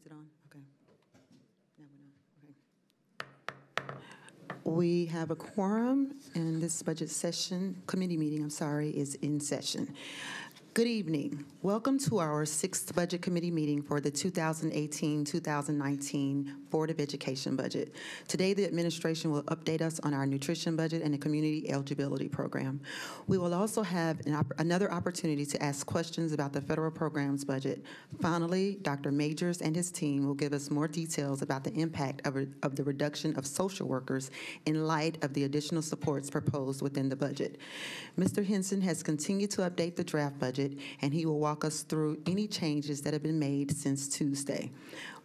it on? Okay. Now we're on. Okay. We have a quorum, and this budget session, committee meeting, I'm sorry, is in session. Good evening. Welcome to our 6th Budget Committee meeting for the 2018-2019 Board of Education budget. Today, the administration will update us on our nutrition budget and the community eligibility program. We will also have another opportunity to ask questions about the federal programs budget. Finally, Dr. Majors and his team will give us more details about the impact of the reduction of social workers in light of the additional supports proposed within the budget. Mr. Henson has continued to update the draft budget, and he will walk us through any changes that have been made since Tuesday.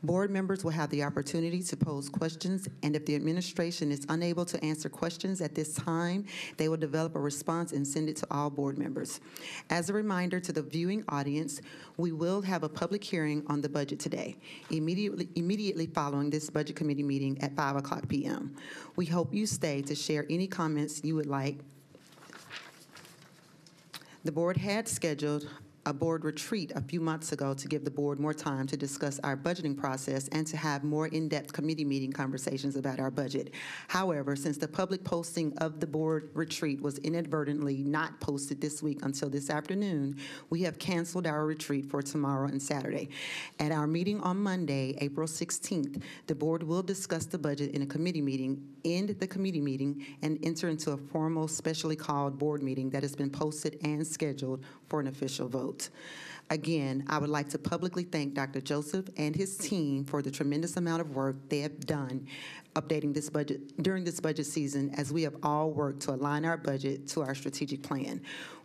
Board members will have the opportunity to pose questions, and if the administration is unable to answer questions at this time, they will develop a response and send it to all board members. As a reminder to the viewing audience, we will have a public hearing on the budget today, immediately following this Budget Committee meeting at 5:00 p.m. We hope you stay to share any comments you would like. The board had scheduled a board retreat a few months ago to give the board more time to discuss our budgeting process and to have more in-depth committee meeting conversations about our budget. However, since the public posting of the board retreat was inadvertently not posted this week until this afternoon, we have canceled our retreat for tomorrow and Saturday. At our meeting on Monday, April 16th, the board will discuss the budget in a committee meeting, end the committee meeting, and enter into a formal specially called board meeting that has been posted and scheduled for an official vote. Again, I would like to publicly thank Dr. Joseph and his team for the tremendous amount of work they have done updating this budget during this budget season, as we have all worked to align our budget to our strategic plan.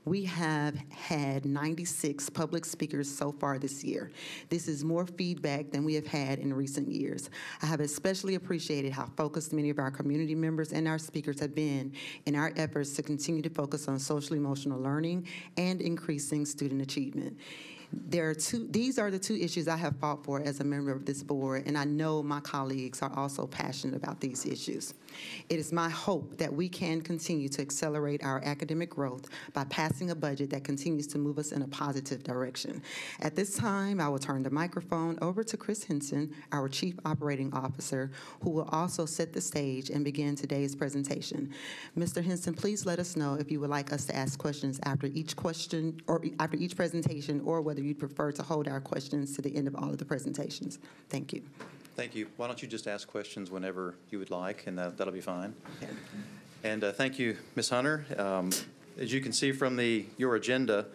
We have had 96 public speakers so far this year. This is more feedback than we have had in recent years. I have especially appreciated how focused many of our community members and our speakers have been in our efforts to continue to focus on social-emotional learning and increasing student achievement. These are the two issues I have fought for as a member of this board, and I know my colleagues are also passionate about these issues. It is my hope that we can continue to accelerate our academic growth by passing a budget that continues to move us in a positive direction. At this time, I will turn the microphone over to Chris Henson, our Chief Operating Officer, who will also set the stage and begin today's presentation. Mr. Henson, please let us know if you would like us to ask questions after each question or after each presentation, or whether you'd prefer to hold our questions to the end of all of the presentations. Thank you. Thank you. Why don't you just ask questions whenever you would like, and that'll be fine. Okay. And thank you, Ms. Hunter. As you can see from your agenda,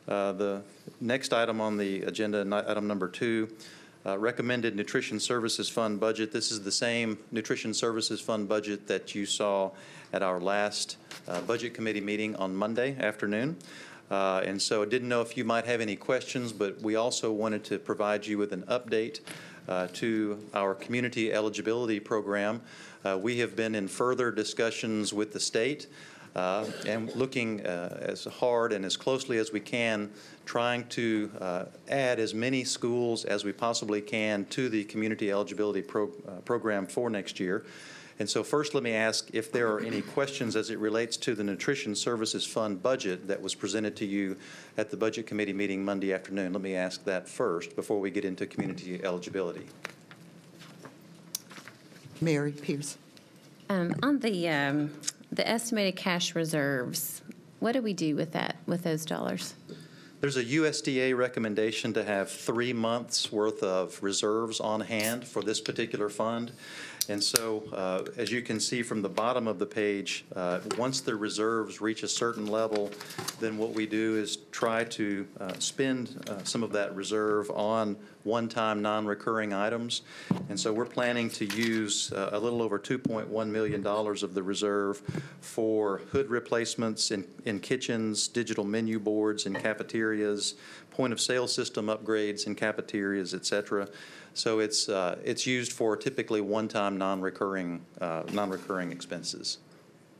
the next item on the agenda, item number 2, recommended Nutrition Services Fund budget. This is the same Nutrition Services Fund budget that you saw at our last Budget Committee meeting on Monday afternoon. And so I didn't know if you might have any questions, but we also wanted to provide you with an update to our community eligibility program. We have been in further discussions with the state and looking as hard and as closely as we can, trying to add as many schools as we possibly can to the community eligibility program for next year. And so first, let me ask if there are any questions as it relates to the Nutrition Services Fund budget that was presented to you at the Budget Committee meeting Monday afternoon. Let me ask that first before we get into community eligibility. Mary Pierce. On the estimated cash reserves, what do we do with those dollars? There's a USDA recommendation to have 3 months worth of reserves on hand for this particular fund. And so, as you can see from the bottom of the page, once the reserves reach a certain level, then what we do is try to spend some of that reserve on one-time non-recurring items. And so we're planning to use a little over $2.1 million of the reserve for hood replacements in kitchens, digital menu boards in cafeterias, point-of-sale system upgrades in cafeterias, et cetera. So it's used for typically one-time non-recurring expenses.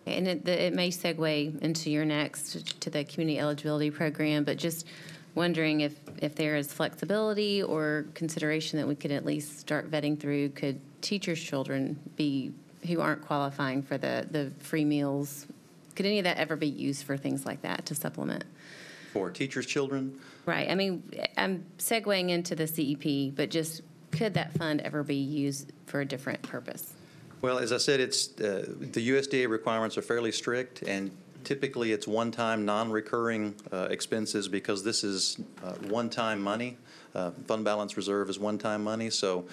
And it may segue into your next to the community eligibility program, but just wondering if there is flexibility or consideration that we could at least start vetting through. Could teachers' children be who aren't qualifying for the free meals? Could any of that ever be used for things like that to supplement? For teachers' children? Right. I mean, I'm segueing into the CEP, but just could that fund ever be used for a different purpose? Well, as I said, it's the USDA requirements are fairly strict, and typically it's one-time, non-recurring expenses because this is one-time money. Fund balance reserve is one-time money, so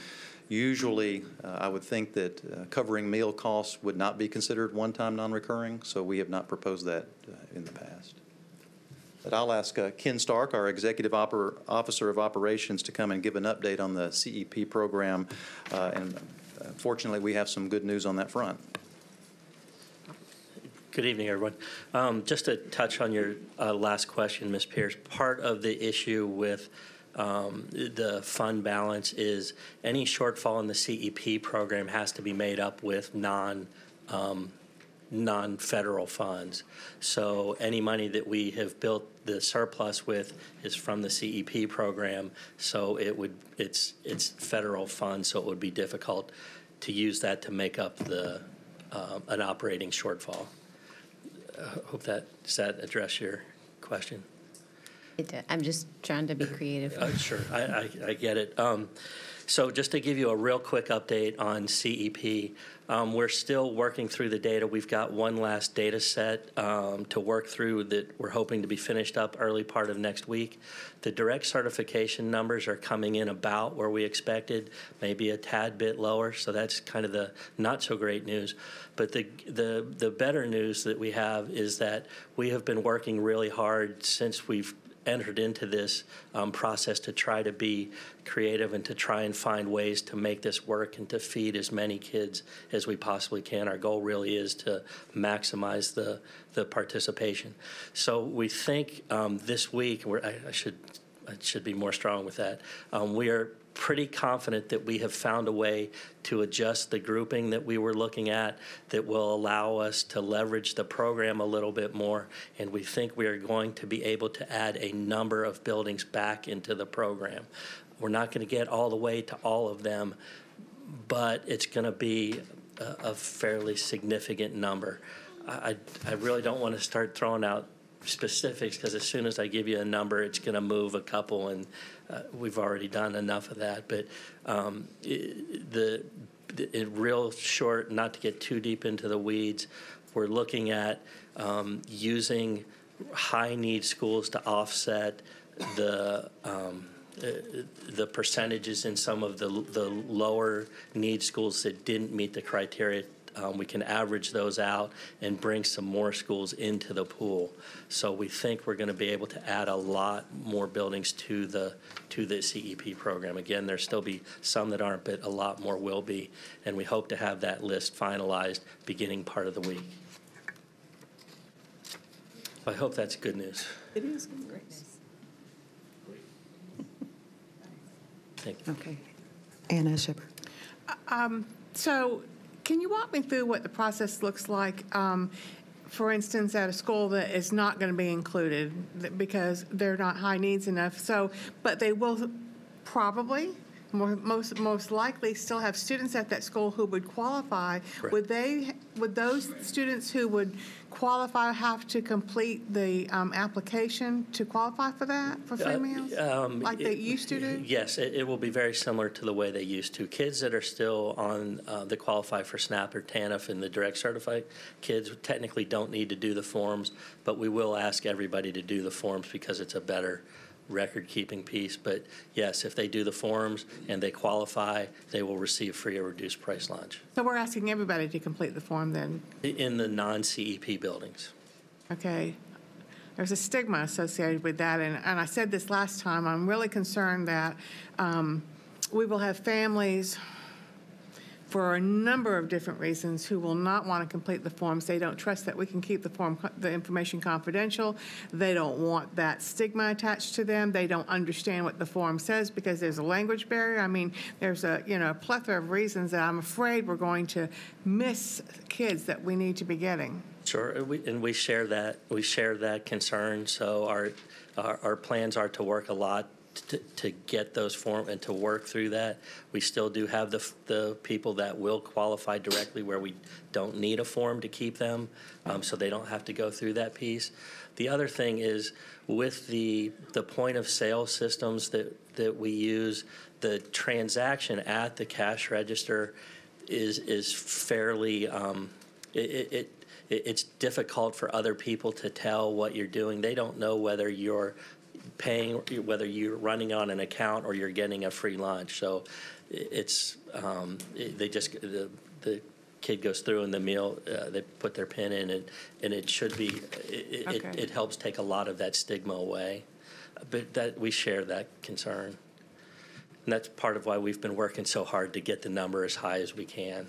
usually I would think that covering meal costs would not be considered one-time, non-recurring, so we have not proposed that in the past. But I'll ask Ken Stark, our Executive Officer of Operations, to come and give an update on the CEP program, and fortunately we have some good news on that front. Good evening, everyone. Just to touch on your last question, Ms. Pierce, part of the issue with the fund balance is any shortfall in the CEP program has to be made up with non-federal funds. So any money that we have built the surplus with is from the CEP program. So it's federal funds, so it would be difficult to use that to make up the an operating shortfall. Hope does that address your question? It did. I'm just trying to be creative. Sure, I get it. So just to give you a real quick update on CEP, we're still working through the data. We've got one last data set to work through that we're hoping to be finished up early part of next week. The direct certification numbers are coming in about where we expected, maybe a tad bit lower, so that's kind of the not so great news. But the better news that we have is that we have been working really hard since we've entered into this process to try to be creative and to try and find ways to make this work and to feed as many kids as we possibly can. Our goal really is to maximize the participation. So we think this week, I should be more strong with that, we are pretty confident that we have found a way to adjust the grouping that we were looking at that will allow us to leverage the program a little bit more, and we think we are going to be able to add a number of buildings back into the program. We're not going to get all the way to all of them, but it's going to be a fairly significant number. I really don't want to start throwing out specifics because as soon as I give you a number, it's going to move a couple, and we've already done enough of that. But real short, not to get too deep into the weeds, we're looking at using high-need schools to offset the percentages in some of the lower need schools that didn't meet the criteria. We can average those out and bring some more schools into the pool. So we think we're going to be able to add a lot more buildings to the CEP program. Again, there'll still be some that aren't, but a lot more will be. And we hope to have that list finalized beginning part of the week. I hope that's good news. It is great news. Thank you. Okay. Anna Shepherd. So can you walk me through what the process looks like, for instance, at a school that is not going to be included because they're not high needs enough? So, but they will probably, most likely, still have students at that school who would qualify. Correct. Would those students who would qualify have to complete the application to qualify for that, for free meals, like they used to do? Yes, it will be very similar to the way they used to. Kids that are still on the qualify for SNAP or TANF and the direct certified kids technically don't need to do the forms, but we will ask everybody to do the forms because it's a better record-keeping piece. But yes, if they do the forms and they qualify, they will receive free or reduced price lunch. So we're asking everybody to complete the form then? In the non-CEP buildings. Okay. There's a stigma associated with that, and I said this last time, I'm really concerned that we will have families for a number of different reasons who will not want to complete the forms. They don't trust that we can keep the information confidential. They don't want that stigma attached to them. They don't understand what the form says because there's a language barrier. I mean, there's a plethora of reasons that I'm afraid we're going to miss kids that we need to be getting. Sure, and we share that. We share that concern. So our plans are to work a lot to get those forms and to work through that. We still do have the people that will qualify directly where we don't need a form to keep them, so they don't have to go through that piece. The other thing is with the point of sale systems that we use, the transaction at the cash register is fairly it's difficult for other people to tell what you're doing. They don't know whether you're paying, whether you're running on an account or you're getting a free lunch. So it's the kid goes through and the meal, they put their PIN in, and it should be, it helps take a lot of that stigma away. But that we share that concern. And that's part of why we've been working so hard to get the number as high as we can.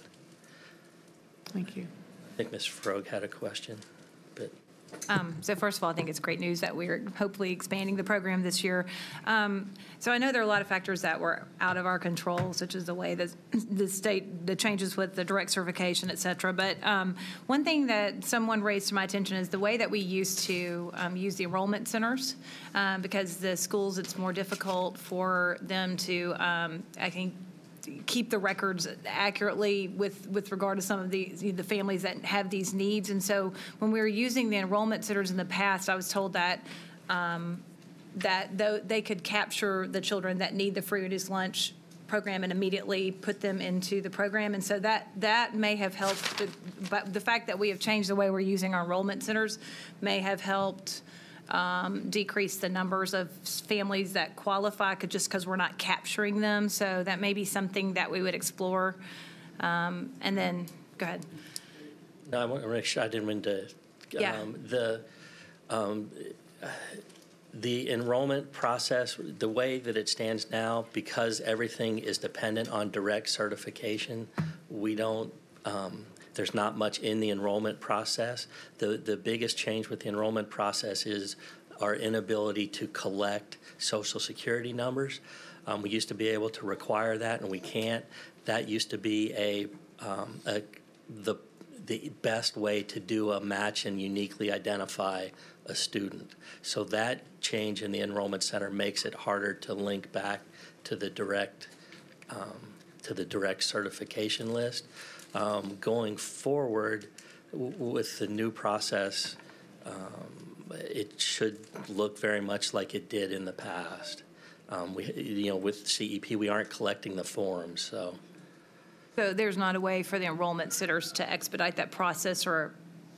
Thank you. I think Ms. Frog had a question. But So first of all, I think it's great news that we're hopefully expanding the program this year. So I know there are a lot of factors that were out of our control, such as the way that the changes with the direct certification, et cetera. But one thing that someone raised to my attention is the way that we used to use the enrollment centers, because the schools, it's more difficult for them to, I think, keep the records accurately with regard to some of the families that have these needs. And so when we were using the enrollment centers in the past, I was told that they could capture the children that need the free reduced lunch program and immediately put them into the program. And so that may have helped, but the fact that we have changed the way we're using our enrollment centers may have helped decrease the numbers of families that qualify just because we're not capturing them. So that may be something that we would explore. And then, go ahead. no, I want to make sure I didn't mean to. Yeah. The enrollment process, the way that it stands now, because everything is dependent on direct certification, we don't. There's not much in the enrollment process. The biggest change with the enrollment process is our inability to collect Social Security numbers. We used to be able to require that, and we can't. That used to be the best way to do a match and uniquely identify a student. So that change in the enrollment center makes it harder to link back to the direct certification list. Going forward with the new process, it should look very much like it did in the past. With CEP, we aren't collecting the forms, so. So there's not a way for the enrollment centers to expedite that process or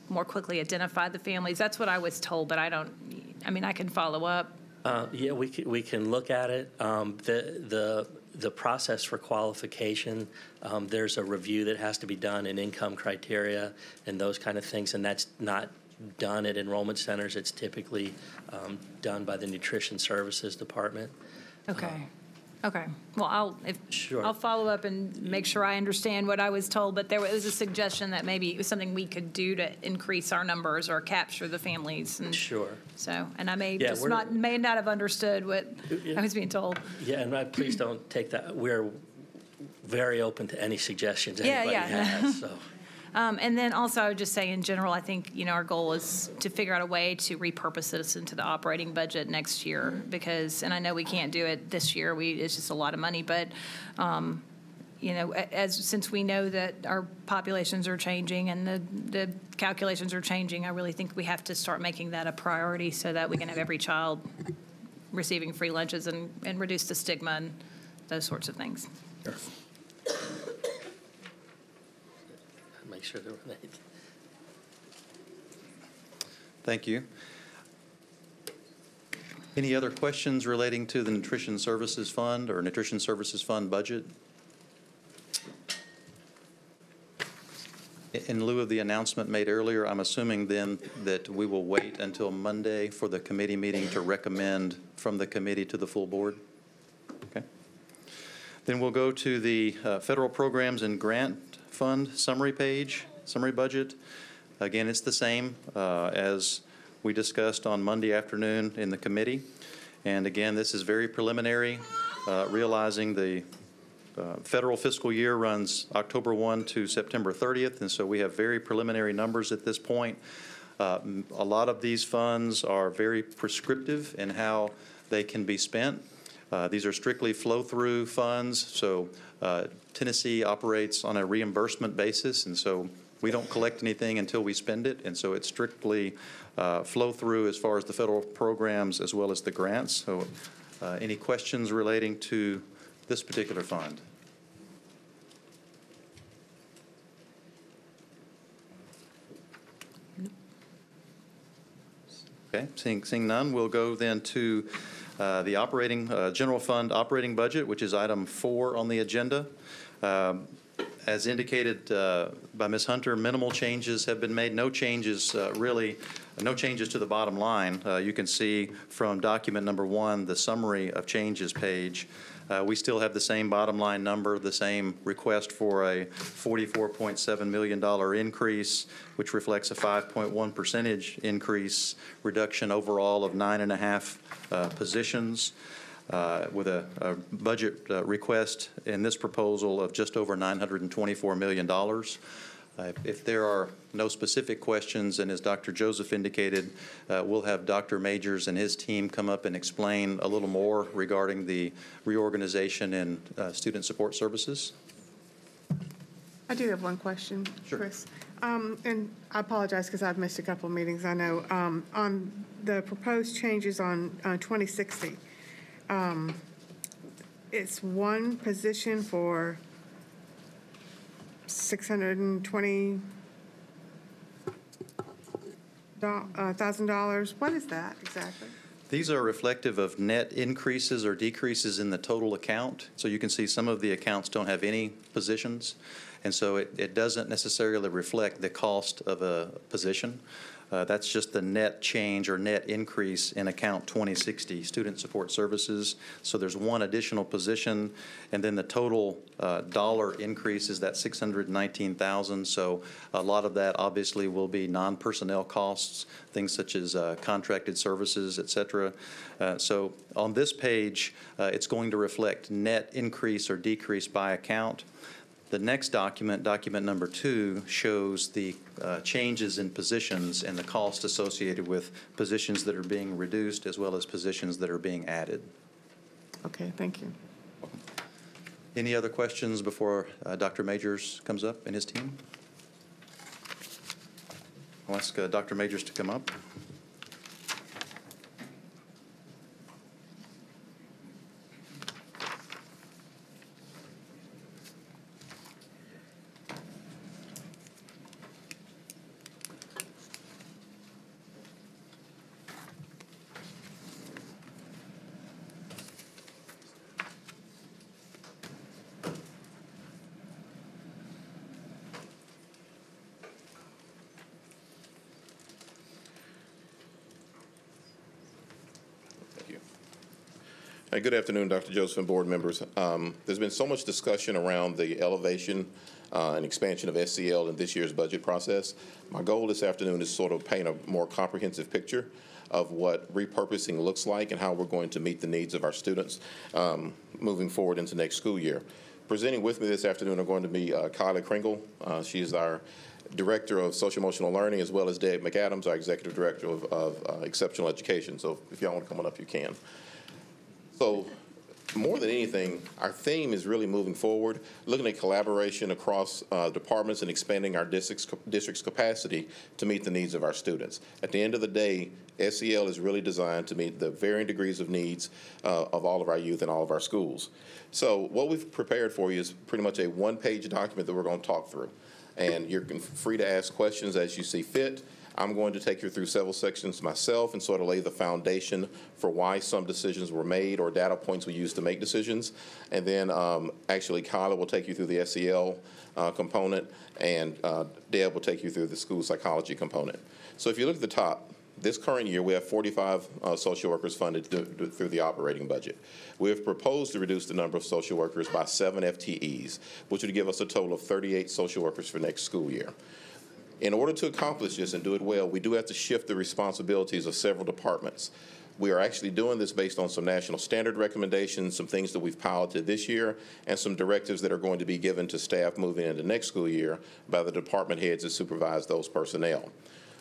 more quickly identify the families? That's what I was told, but I can follow up. Yeah, we can look at it. The process for qualification, there's a review that has to be done in income criteria and those kind of things, and that's not done at enrollment centers. It's typically done by the Nutrition Services Department. Okay. Okay. Well, Sure. I'll follow up and make sure I understand what I was told, but there was a suggestion that maybe it was something we could do to increase our numbers or capture the families. And Sure. So, and I may Yeah, may not have understood what I was being told. Yeah, and please don't take that. We're very open to any suggestions anybody has. So. And then also, I would just say in general, I think, our goal is to figure out a way to repurpose this into the operating budget next year because, and I know we can't do it this year, it's just a lot of money, but, since we know that our populations are changing and the calculations are changing, I really think we have to start making that a priority so that we can have every child receiving free lunches and reduce the stigma and those sorts of things. Sure. Make sure there were Thank you. Any other questions relating to the Nutrition Services Fund or Nutrition Services Fund budget? In lieu of the announcement made earlier, I'm assuming then that we will wait until Monday for the committee meeting to recommend from the committee to the full board? Okay. Then we'll go to the Federal Programs and Grant Fund summary page, summary budget. Again, it's the same as we discussed on Monday afternoon in the committee. And again, this is very preliminary, realizing the federal fiscal year runs October 1 to September 30th, and so we have very preliminary numbers at this point. A lot of these funds are very prescriptive in how they can be spent. These are strictly flow-through funds, so Tennessee operates on a reimbursement basis, and so we don't collect anything until we spend it, and so it's strictly flow-through as far as the federal programs as well as the grants. So any questions relating to this particular fund? Okay, seeing none, we'll go then to the operating, general fund operating budget, which is item 4 on the agenda. As indicated by Ms. Hunter, minimal changes have been made. No changes, really, no changes to the bottom line. You can see from document number 1, the summary of changes page. We still have the same bottom line number, the same request for a $44.7 million increase, which reflects a 5.1% increase, reduction overall of 9.5 positions, with a budget request in this proposal of just over $924 million. If there are no specific questions, and as Dr. Joseph indicated, we'll have Dr. Majors and his team come up and explain a little more regarding the reorganization in student support services. I do have one question, Sure. Chris. And I apologize because I've missed a couple of meetings, I know. On the proposed changes on 2060, it's one position for $620,000. What is that exactly? These are reflective of net increases or decreases in the total account. So you can see some of the accounts don't have any positions, and so it doesn't necessarily reflect the cost of a position. That's just the net change or net increase in account 2060, Student Support Services. So there's one additional position, and then the total dollar increase is that $619,000. So a lot of that obviously will be non-personnel costs, things such as contracted services, et cetera. So on this page, it's going to reflect net increase or decrease by account. The next document, document number 2, shows the changes in positions and the cost associated with positions that are being reduced as well as positions that are being added. Okay, thank you. Any other questions before Dr. Majors comes up and his team? I'll ask Dr. Majors to come up. Good afternoon, Dr. Joseph and board members. There's been so much discussion around the elevation and expansion of SCL in this year's budget process. My goal this afternoon is sort of paint a more comprehensive picture of what repurposing looks like and how we're going to meet the needs of our students moving forward into next school year. Presenting with me this afternoon are going to be Kyla Kringle. She is our Director of Social Emotional Learning, as well as Dave McAdams, our Executive Director of Exceptional Education. So if y'all want to come on up, you can. So more than anything, our theme is really moving forward, looking at collaboration across departments and expanding our district's capacity to meet the needs of our students. At the end of the day, SEL is really designed to meet the varying degrees of needs of all of our youth in all of our schools. So what we've prepared for you is pretty much a one-page document that we're going to talk through. And you're free to ask questions as you see fit. I'm going to take you through several sections myself and sort of lay the foundation for why some decisions were made or data points we use to make decisions. And then actually Kyla will take you through the SEL component, and Deb will take you through the school psychology component. So if you look at the top, this current year we have 45 social workers funded through the operating budget. We have proposed to reduce the number of social workers by 7 FTEs, which would give us a total of 38 social workers for next school year. In order to accomplish this and do it well, we do have to shift the responsibilities of several departments. We are actually doing this based on some national standard recommendations, some things that we've piloted this year, and some directives that are going to be given to staff moving into next school year by the department heads that supervise those personnel.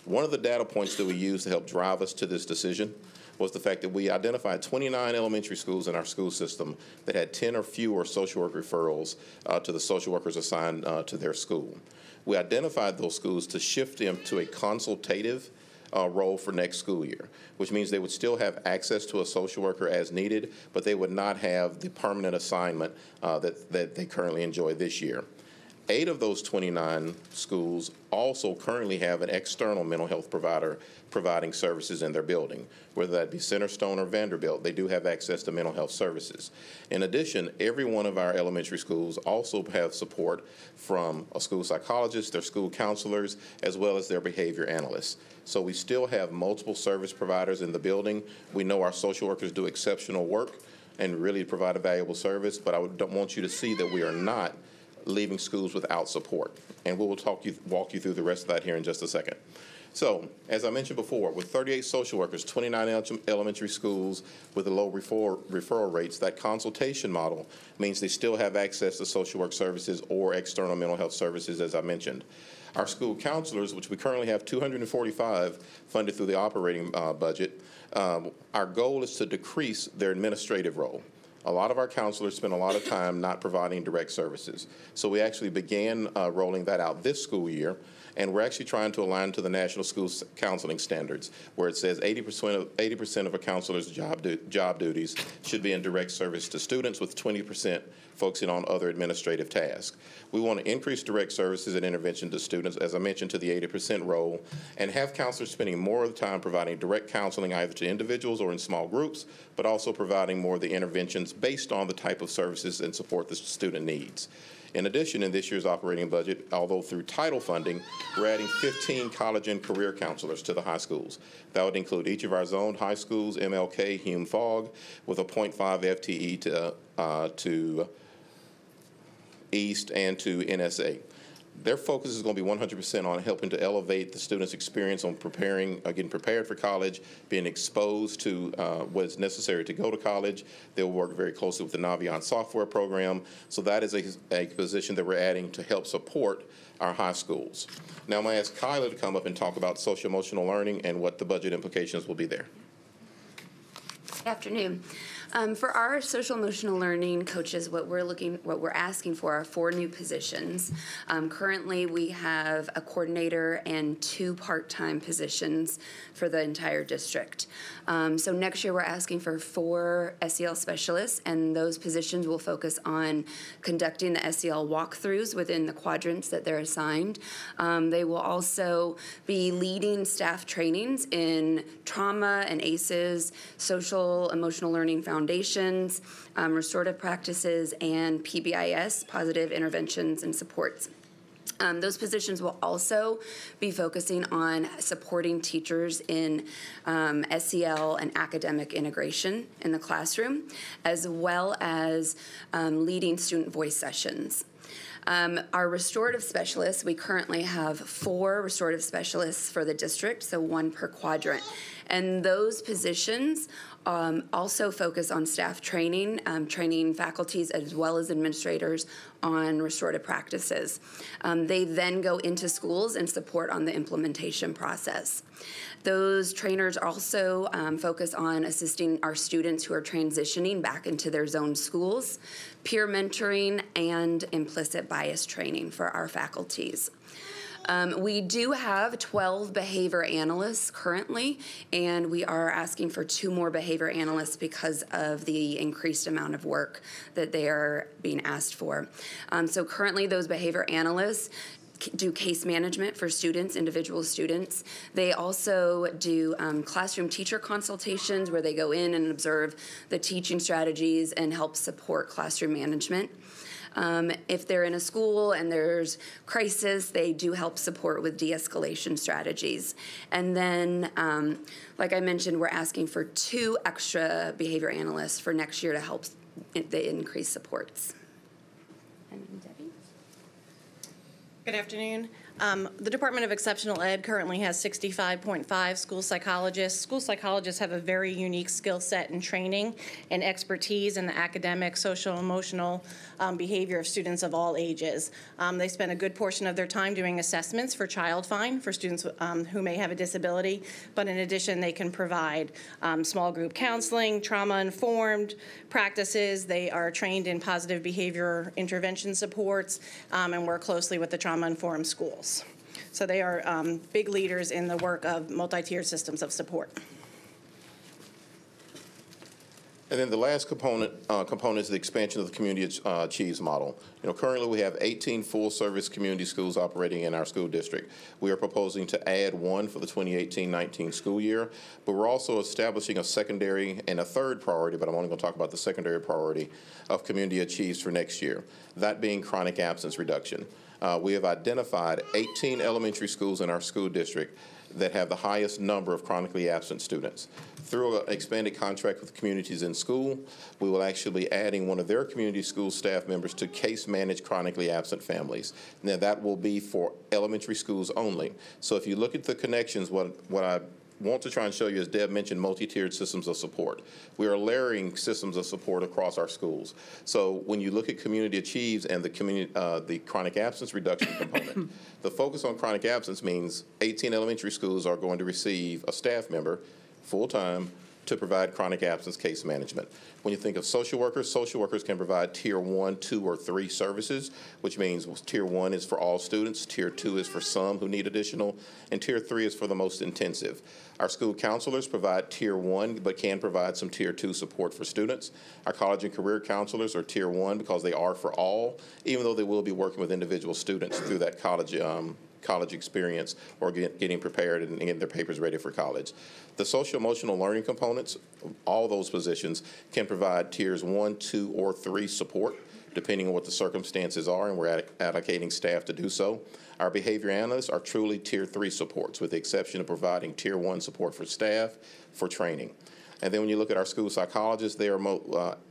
One of the data points that we use to help drive us to this decision was the fact that we identified 29 elementary schools in our school system that had 10 or fewer social work referrals to the social workers assigned to their school. We identified those schools to shift them to a consultative role for next school year, which means they would still have access to a social worker as needed, but they would not have the permanent assignment that they currently enjoy this year. 8 of those 29 schools also currently have an external mental health provider providing services in their building, whether that be Centerstone or Vanderbilt. They do have access to mental health services. In addition, every one of our elementary schools also have support from a school psychologist, their school counselors, as well as their behavior analysts. So we still have multiple service providers in the building. We know our social workers do exceptional work and really provide a valuable service, but I don't want you to see that we are not leaving schools without support. And we will walk you through the rest of that here in just a second. So, as I mentioned before, with 38 social workers, 29 elementary schools with the low referral rates, that consultation model means they still have access to social work services or external mental health services, as I mentioned. Our school counselors, which we currently have 245 funded through the operating budget, our goal is to decrease their administrative role. A lot of our counselors spend a lot of time not providing direct services. So we actually began rolling that out this school year, and we're actually trying to align to the National School Counseling Standards, where it says 80% of a counselor's job duties should be in direct service to students, with 20% focusing on other administrative tasks. We want to increase direct services and intervention to students, as I mentioned, to the 80% role, and have counselors spending more of the time providing direct counseling either to individuals or in small groups, but also providing more of the interventions based on the type of services and support the student needs. In addition, in this year's operating budget, although through title funding, we're adding 15 college and career counselors to the high schools. That would include each of our zoned high schools, MLK, Hume, Fogg, with a 0.5 FTE to East and to NSA. Their focus is going to be 100% on helping to elevate the students' experience on getting prepared for college, being exposed to what is necessary to go to college. They'll work very closely with the Navion software program. So that is a position that we're adding to help support our high schools. Now I'm going to ask Kyla to come up and talk about social emotional learning and what the budget implications will be there. Good afternoon. For our social emotional learning coaches, what we're asking for are 4 new positions. Currently, we have a coordinator and 2 part-time positions for the entire district. So next year, we're asking for 4 SEL specialists, and those positions will focus on conducting the SEL walkthroughs within the quadrants that they're assigned. They will also be leading staff trainings in trauma and ACEs, social emotional learning foundations, restorative practices, and PBIS, positive interventions and supports. Those positions will also be focusing on supporting teachers in SEL and academic integration in the classroom, as well as leading student voice sessions. Our restorative specialists, we currently have 4 restorative specialists for the district, so 1 per quadrant. And those positions also focus on staff training, training faculties as well as administrators on restorative practices. They then go into schools and support on the implementation process. Those trainers also focus on assisting our students who are transitioning back into their zone schools, peer mentoring, and implicit bias training for our faculties. We do have 12 behavior analysts currently, and we are asking for 2 more behavior analysts because of the increased amount of work that they are being asked for. So currently those behavior analysts do case management for students, individual students. They also do classroom teacher consultations where they go in and observe the teaching strategies and help support classroom management. If they're in a school and there's crisis, they do help support with de-escalation strategies. And then, like I mentioned, we're asking for 2 extra behavior analysts for next year to help the increased supports. And Debbie? Good afternoon. The Department of Exceptional Ed currently has 65.5 school psychologists. School psychologists have a very unique skill set and training and expertise in the academic, social, emotional behavior of students of all ages. They spend a good portion of their time doing assessments for child find for students who may have a disability, but in addition, they can provide small group counseling, trauma-informed practices. They are trained in positive behavior intervention supports and work closely with the trauma-informed schools. So they are big leaders in the work of multi-tiered systems of support. And then the last component is the expansion of the Community Achieves model. Currently we have 18 full-service community schools operating in our school district. We are proposing to add one for the 2018-19 school year, but we're also establishing a secondary and a third priority, but I'm only going to talk about the secondary priority of Community Achieves for next year, that being chronic absence reduction. We have identified 18 elementary schools in our school district that have the highest number of chronically absent students. Through an expanded contract with Communities in School, we will actually be adding one of their community school staff members to case manage chronically absent families. Now that will be for elementary schools only. So if you look at the connections, what I want to try and show you, as Deb mentioned, multi-tiered systems of support. We are layering systems of support across our schools. So when you look at Community Achieves and the chronic absence reduction component, the focus on chronic absence means 18 elementary schools are going to receive a staff member full-time to provide chronic absence case management. When you think of social workers can provide tier 1, 2, or 3 services, which means tier 1 is for all students, tier 2 is for some who need additional, and tier 3 is for the most intensive. Our school counselors provide tier 1, but can provide some tier 2 support for students. Our college and career counselors are tier 1 because they are for all, even though they will be working with individual students through that college experience or getting prepared and getting their papers ready for college. The social emotional learning components, all those positions can provide tiers 1, 2, or 3 support, depending on what the circumstances are, and we're allocating staff to do so. Our behavior analysts are truly tier 3 supports, with the exception of providing tier 1 support for staff for training. And then when you look at our school psychologists, they are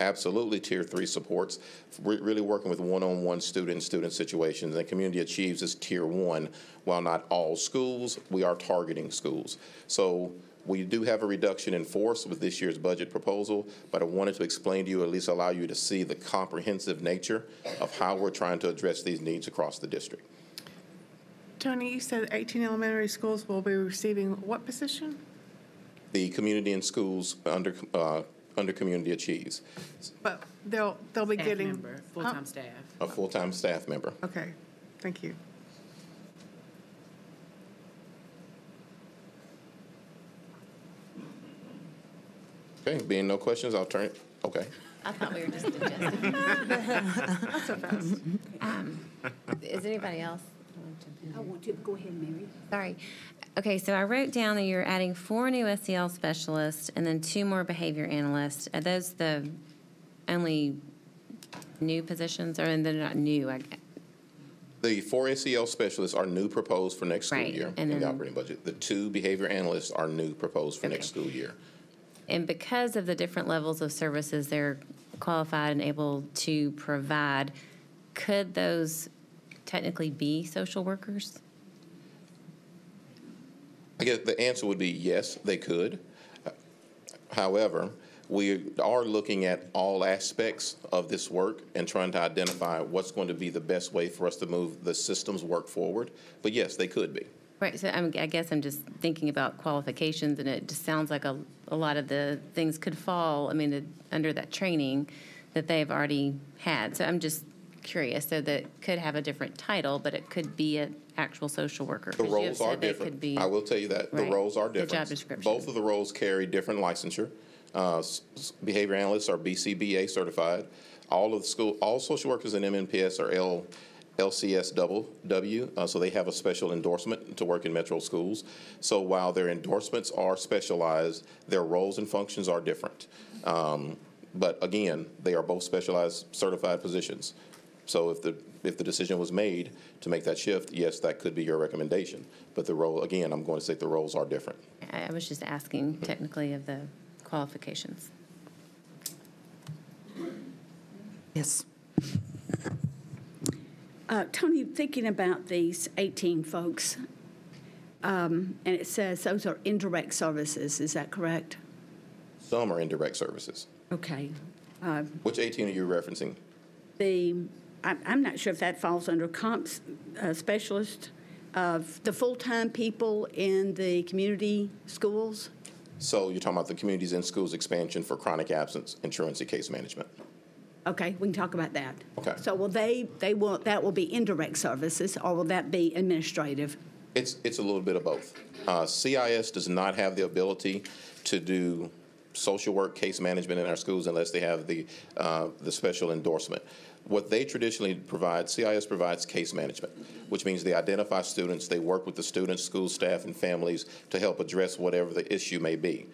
absolutely tier 3 supports, really working with one-on-one student situations. And Community Achieves is tier 1. While not all schools, we are targeting schools. So we do have a reduction in force with this year's budget proposal, but I wanted to explain to you, at least allow you to see the comprehensive nature of how we're trying to address these needs across the district. Tony, you said 18 elementary schools will be receiving what position? The community and schools under Community Achieves. But they'll be Staff getting member, full-time staff. A full-time staff member. Okay, thank you. Okay, being no questions, I'll turn it. Okay. I thought we were just adjusting. Not so fast. Is anybody else? I want to, go ahead, Mary. Sorry. Okay, so I wrote down that you're adding 4 new SEL specialists and then 2 more behavior analysts. Are those the only new positions, or they're not new? The 4 SEL specialists are new proposed for next school Right, year and in the then- operating budget. The 2 behavior analysts are new proposed for Okay. next school year. And because of the different levels of services they're qualified and able to provide, could those technically be social workers? I guess the answer would be yes, they could. However, we are looking at all aspects of this work and trying to identify what's going to be the best way for us to move the systems work forward. But yes, they could be. Right, so I guess I'm just thinking about qualifications, and it just sounds like a lot of the things could fall, under that training that they've already had. So I'm just curious, so that could have a different title, but it could be an actual social worker. The 'Cause you have roles are said they different. could be- I will tell you that. The Right. roles are The different. job description. Both of the roles carry different licensure. Behavior analysts are BCBA certified. All social workers in MNPS are LCSW, so they have a special endorsement to work in metro schools. So while their endorsements are specialized, their roles and functions are different. But again, they are both specialized certified positions. So if the decision was made to make that shift, yes, that could be your recommendation. But the role, again, I'm going to say the roles are different. I was just asking technically of the qualifications. Yes. Tony, thinking about these 18 folks, and it says those are indirect services, is that correct? Some are indirect services. Okay. Which 18 are you referencing? I'm not sure if that falls under comps specialist, the full-time people in the community schools? So you're talking about the Communities in Schools expansion for chronic absence, insurance, and case management. Okay, we can talk about that. Okay. So will that will be indirect services, or will that be administrative? It's a little bit of both. CIS does not have the ability to do social work case management in our schools unless they have the special endorsement. What they traditionally provide, CIS provides case management, which means they identify students, they work with the students, school staff, and families to help address whatever the issue may be.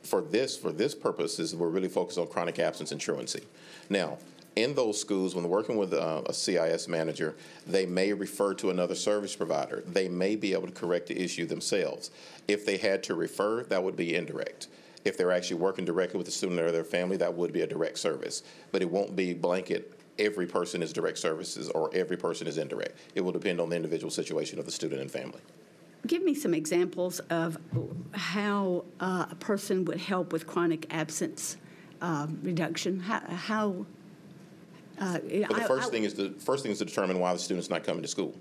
For this purpose, we're really focused on chronic absence and truancy. Now, in those schools, when working with a CIS manager, they may refer to another service provider. They may be able to correct the issue themselves. If they had to refer, that would be indirect. If they're actually working directly with the student or their family, that would be a direct service. But it won't be blanket, every person is direct services or every person is indirect. It will depend on the individual situation of the student and family. Give me some examples of how a person would help with chronic absence reduction. Well, the first thing is to determine why the student's not coming to school.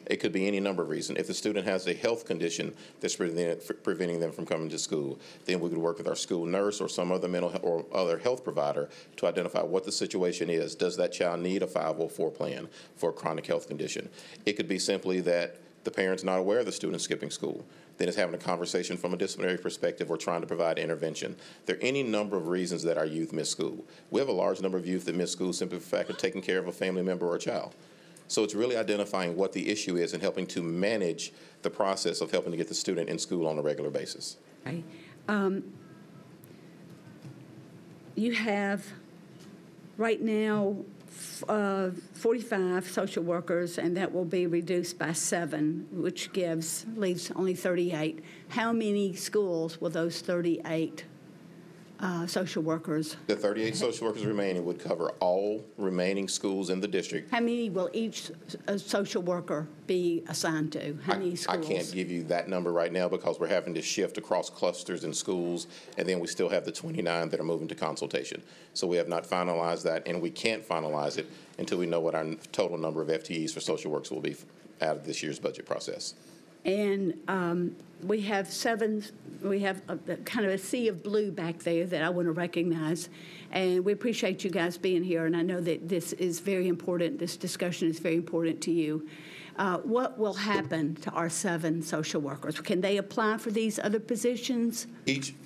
It could be any number of reasons. If the student has a health condition that's preventing them from coming to school, then we could work with our school nurse or some other mental or other health provider to identify what the situation is. Does that child need a 504 plan for a chronic health condition? It could be simply that the parent's not aware of the student skipping school. Then it's having a conversation from a disciplinary perspective or trying to provide intervention. There are any number of reasons that our youth miss school. We have a large number of youth that miss school simply for the fact of taking care of a family member or a child. So it's really identifying what the issue is and helping to manage the process of helping to get the student in school on a regular basis. Okay. You have right now 45 social workers, and that will be reduced by 7, which leaves only 38. How many schools will those 38 social workers? The 38 social workers remaining would cover all remaining schools in the district. How many will each social worker be assigned to? How many schools? I can't give you that number right now because we're having to shift across clusters in schools, and then we still have the 29 that are moving to consultation. So we have not finalized that, and we can't finalize it until we know what our total number of FTEs for social works will be out of this year's budget process. And we have a kind of a sea of blue back there that I want to recognize. And we appreciate you guys being here. And I know that this is very important. This discussion is very important to you. What will happen to our 7 social workers? Can they apply for these other positions?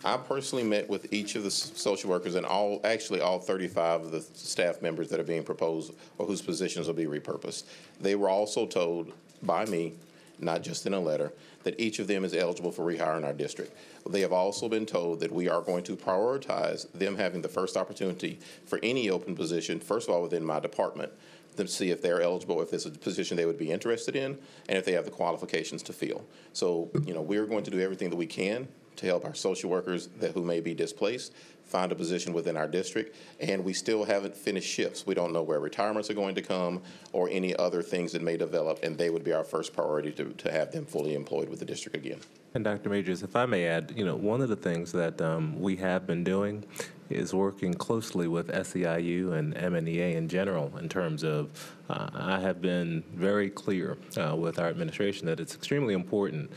I personally met with each of the social workers and all 35 of the staff members that are being proposed or whose positions will be repurposed. They were also told by me, not just in a letter, that each of them is eligible for rehire in our district. They have also been told that we are going to prioritize them having the first opportunity for any open position, first of all within my department, to see if they're eligible, if it's a position they would be interested in, and if they have the qualifications to fill. So, we're going to do everything that we can to help our social workers who may be displaced find a position within our district, and we still haven't finished shifts. We don't know where retirements are going to come or any other things that may develop, and they would be our first priority to have them fully employed with the district again. And Dr. Majors, if I may add, one of the things that we have been doing is working closely with SEIU and MNEA in general in terms of, I have been very clear with our administration that it's extremely important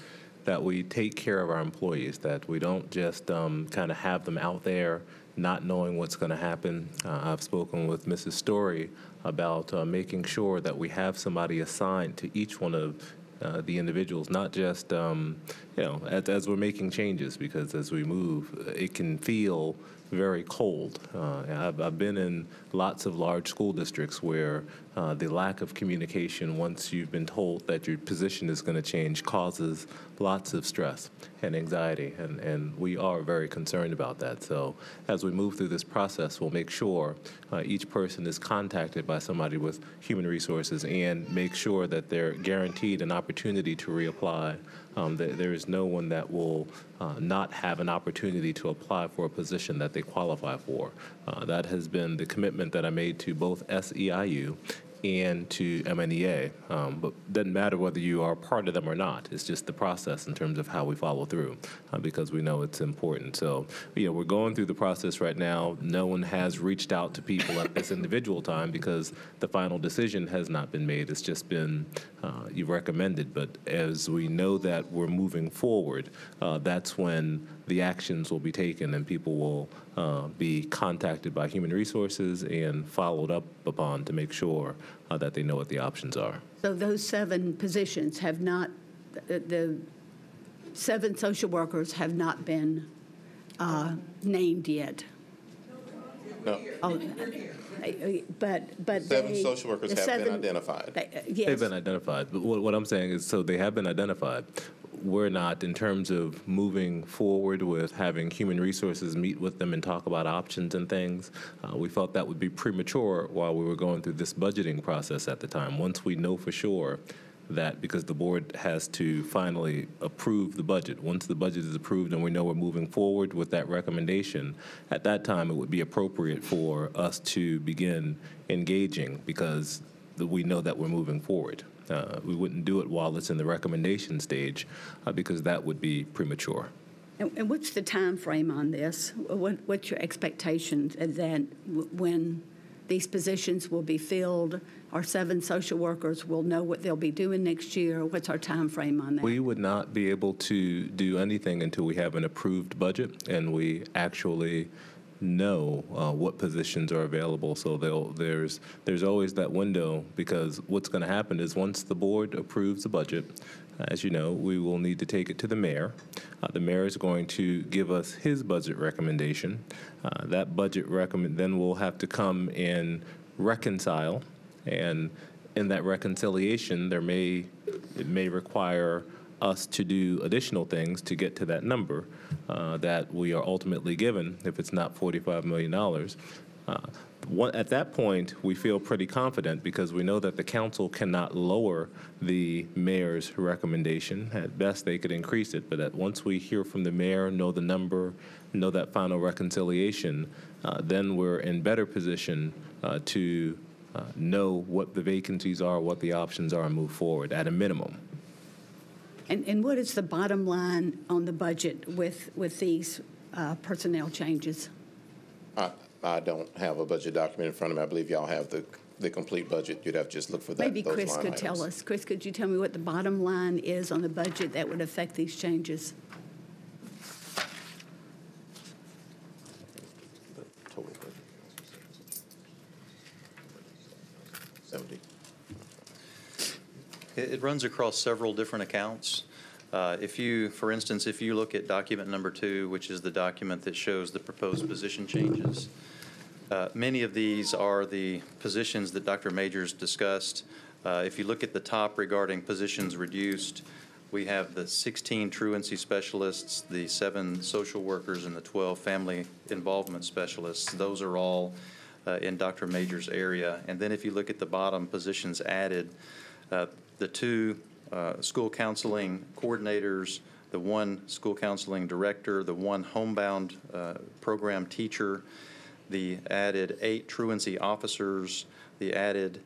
that we take care of our employees, that we don't just kind of have them out there not knowing what's going to happen. I've spoken with Mrs. Story about making sure that we have somebody assigned to each one of the individuals, not just, as we're making changes, because as we move, it can feel very cold. I've been in lots of large school districts where the lack of communication, once you've been told that your position is going to change, causes lots of stress and anxiety, and we are very concerned about that. So as we move through this process, we'll make sure each person is contacted by somebody with human resources and make sure that they're guaranteed an opportunity to reapply. There is no one that will not have an opportunity to apply for a position that they qualify for. That has been the commitment that I made to both SEIU and to MNEA. But it doesn't matter whether you are part of them or not. It's just the process in terms of how we follow through, because we know it's important. So, we're going through the process right now. No one has reached out to people at this individual time because the final decision has not been made. It's just been you've recommended. But as we know that we're moving forward, that's when the actions will be taken and people will be contacted by Human Resources and followed up upon to make sure that they know what the options are. So those 7 positions have not, the 7 social workers have not been named yet. No. Oh, but 7 social workers have been identified. Yes. They've been identified. But what I'm saying is, so they have been identified. We're not, in terms of moving forward with having Human Resources meet with them and talk about options and things, we felt that would be premature while we were going through this budgeting process at the time. Once we know for sure that, because the board has to finally approve the budget. Once the budget is approved and we know we're moving forward with that recommendation, at that time it would be appropriate for us to begin engaging because we know that we're moving forward. We wouldn't do it while it's in the recommendation stage because that would be premature. And what's the time frame on this? What's your expectations that when these positions will be filled, our 7 social workers will know what they'll be doing next year? What's our time frame on that? We would not be able to do anything until we have an approved budget and we actually know what positions are available. So there's always that window, because what's going to happen is once the board approves the budget, as you know, we will need to take it to the mayor. The mayor is going to give us his budget recommendation. That budget then we'll have to come and reconcile, and in that reconciliation, it may require us to do additional things to get to that number that we are ultimately given, if it's not $45 million. At that point, we feel pretty confident because we know that the council cannot lower the mayor's recommendation. At best, they could increase it, but once we hear from the mayor, know the number, know that final reconciliation, then we're in better position to know what the vacancies are, what the options are, and move forward at a minimum. And what is the bottom line on the budget with these personnel changes? I don't have a budget document in front of me. I believe y'all have the complete budget. You'd have to just look for that. Maybe Chris could tell us. Chris, could you tell me what the bottom line is on the budget that would affect these changes? The total budget. 70. It runs across several different accounts. For instance, if you look at document number 2, which is the document that shows the proposed position changes, many of these are the positions that Dr. Majors discussed. If you look at the top regarding positions reduced, we have the 16 truancy specialists, the 7 social workers, and the 12 family involvement specialists. Those are all in Dr. Majors' area. And then if you look at the bottom positions added, the 2 school counseling coordinators, the 1 school counseling director, the 1 homebound program teacher, the added 8 truancy officers, the added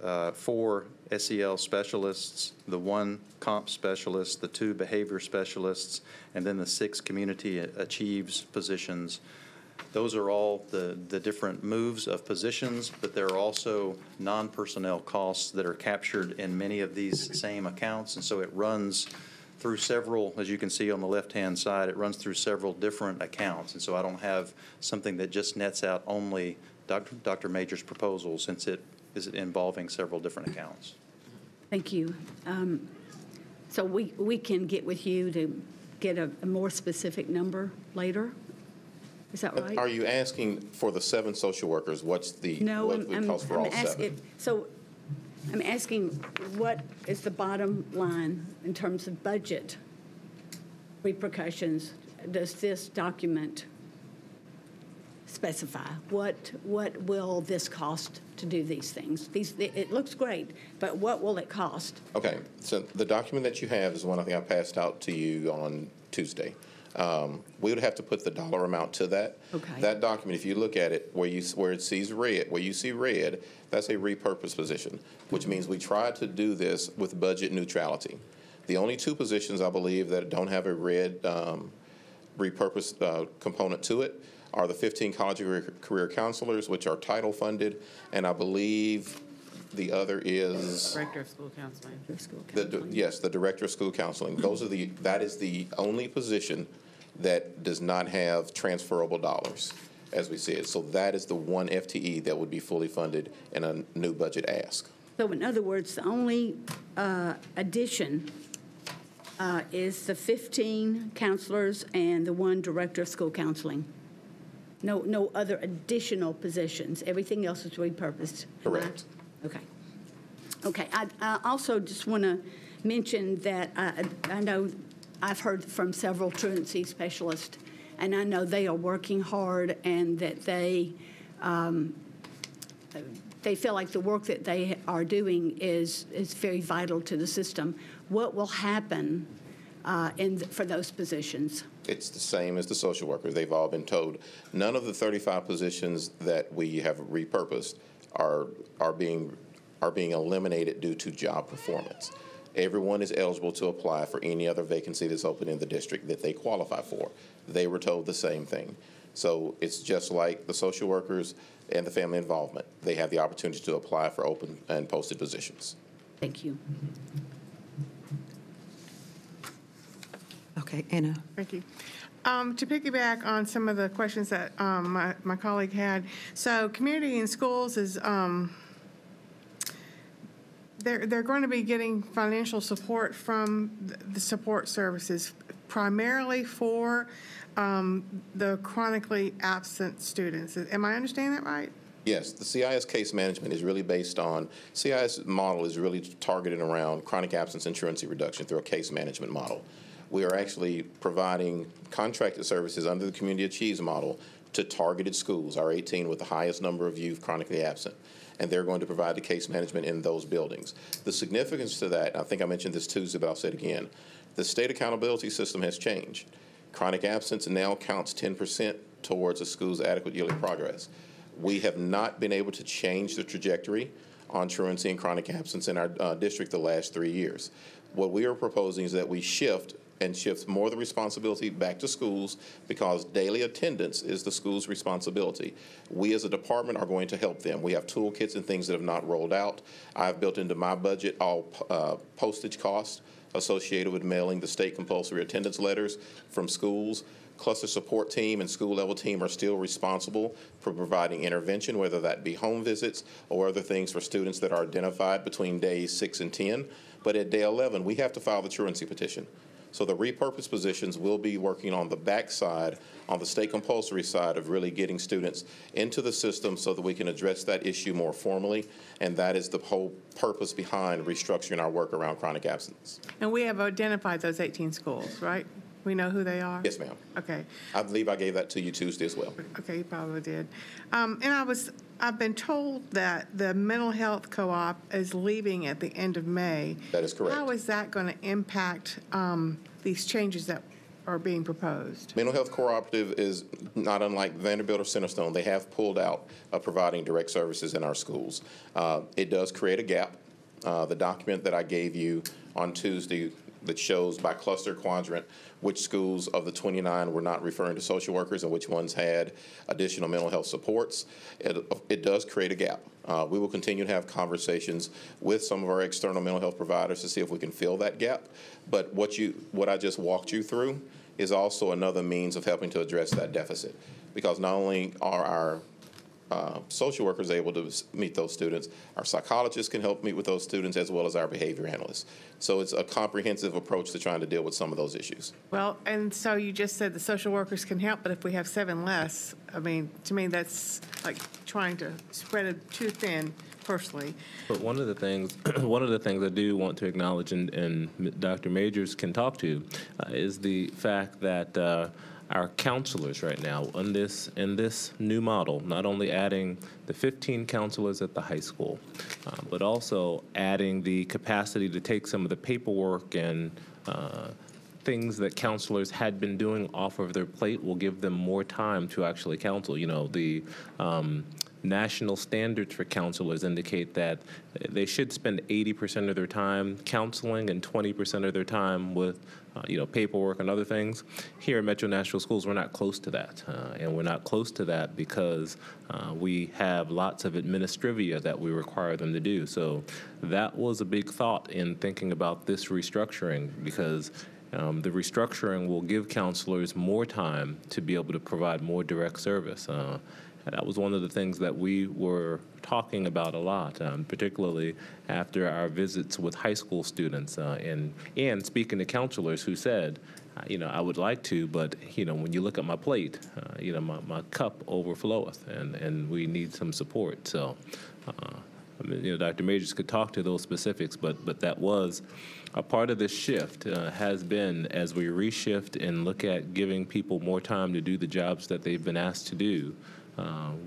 4 SEL specialists, the 1 comp specialist, the 2 behavior specialists, and then the 6 community achieves positions. Those are all the different moves of positions, but there are also non-personnel costs that are captured in many of these same accounts, and so it runs through several, as you can see on the left-hand side, it runs through several different accounts, and so I don't have something that just nets out only Dr. Major's proposal, since it is involving several different accounts. Thank you. So we can get with you to get a more specific number later? Is that right? Are you asking for the 7 social workers? What's the what would cost for all 7? So I'm asking, what is the bottom line in terms of budget repercussions? Does this document specify? What will this cost to do these things? It looks great, but what will it cost? Okay, so the document that you have is one I think I passed out to you on Tuesday. We would have to put the dollar amount to that. Okay. That document, if you look at it, where it sees red, where you see red, that's a repurposed position, which means we try to do this with budget neutrality. The only two positions I believe that don't have a red repurposed component to it are the 15 college career counselors, which are title funded, and I believe the other is Director of School Counseling. yes, the director of school counseling. That is the only position that does not have transferable dollars, as we see it. So that is the one FTE that would be fully funded in a new budget ask. So in other words, the only addition is the 15 counselors and the one director of school counseling. No other additional positions. Everything else is repurposed. Correct. Okay. Okay. I also just want to mention that I know I've heard from several truancy specialists, and I know they are working hard and that they feel like the work that they are doing is very vital to the system. What will happen for those positions? It's the same as the social workers. They've all been told. None of the 35 positions that we have repurposed are being eliminated due to job performance. Everyone is eligible to apply for any other vacancy that's open in the district that they qualify for. They were told the same thing. So it's just like the social workers and the family involvement. They have the opportunity to apply for open and posted positions. Thank you. Okay, Anna. Thank you. To piggyback on some of the questions that my colleague had, so community and schools is they're going to be getting financial support from the support services, primarily for the chronically absent students. Am I understanding that right? Yes, the CIS case management is really based on, CIS model is really targeted around chronic absence and truancy reduction through a case management model. We are actually providing contracted services under the Community Achieves model to targeted schools, our 18 with the highest number of youth chronically absent, and they're going to provide the case management in those buildings. The significance to that, I think I mentioned this Tuesday, but I'll say it again, the state accountability system has changed. Chronic absence now counts 10% towards a school's adequate yearly progress. We have not been able to change the trajectory on truancy and chronic absence in our district the last 3 years. What we are proposing is that we shift more of the responsibility back to schools, because daily attendance is the school's responsibility. We as a department are going to help them. We have toolkits and things that have not rolled out. I've built into my budget all postage costs associated with mailing the state compulsory attendance letters from schools. Cluster support team and school level team are still responsible for providing intervention, whether that be home visits or other things for students that are identified between days 6 and 10. But at day 11, we have to file the truancy petition. So the repurposed positions will be working on the back side, on the state compulsory side of really getting students into the system so that we can address that issue more formally. And that is the whole purpose behind restructuring our work around chronic absence. And we have identified those 18 schools, right? We know who they are? Yes, ma'am. Okay. I believe I gave that to you Tuesday as well. Okay, you probably did. And I've been told that the mental health co-op is leaving at the end of May. That is correct. How is that going to impact these changes that are being proposed? Mental Health Cooperative is not unlike Vanderbilt or Centerstone. They have pulled out of providing direct services in our schools. It does create a gap. The document that I gave you on Tuesday that shows by cluster quadrant which schools of the 29 were not referring to social workers and which ones had additional mental health supports, it does create a gap. We will continue to have conversations with some of our external mental health providers to see if we can fill that gap. But what I just walked you through is also another means of helping to address that deficit, because not only are our social workers able to meet those students, our psychologists can help meet with those students, as well as our behavior analysts. So it's a comprehensive approach to trying to deal with some of those issues. Well, and so you just said the social workers can help, but if we have 7 less, I mean, to me, that's like trying to spread it too thin, personally. But one of the things I do want to acknowledge, and Dr. Majors can talk to, is the fact that our counselors right now in this new model, not only adding the 15 counselors at the high school, but also adding the capacity to take some of the paperwork and things that counselors had been doing off of their plate will give them more time to actually counsel. You know, the national standards for counselors indicate that they should spend 80% of their time counseling and 20% of their time with paperwork and other things. Here at Metro Nashville Schools, we're not close to that. And we're not close to that because we have lots of administrivia that we require them to do. So that was a big thought in thinking about this restructuring, because the restructuring will give counselors more time to be able to provide more direct service. That was one of the things that we were talking about a lot, particularly after our visits with high school students and speaking to counselors who said, I would like to, but, when you look at my plate, my cup overfloweth, and we need some support. So, Dr. Majors could talk to those specifics, but that was a part of this shift has been, as we reshift and look at giving people more time to do the jobs that they've been asked to do,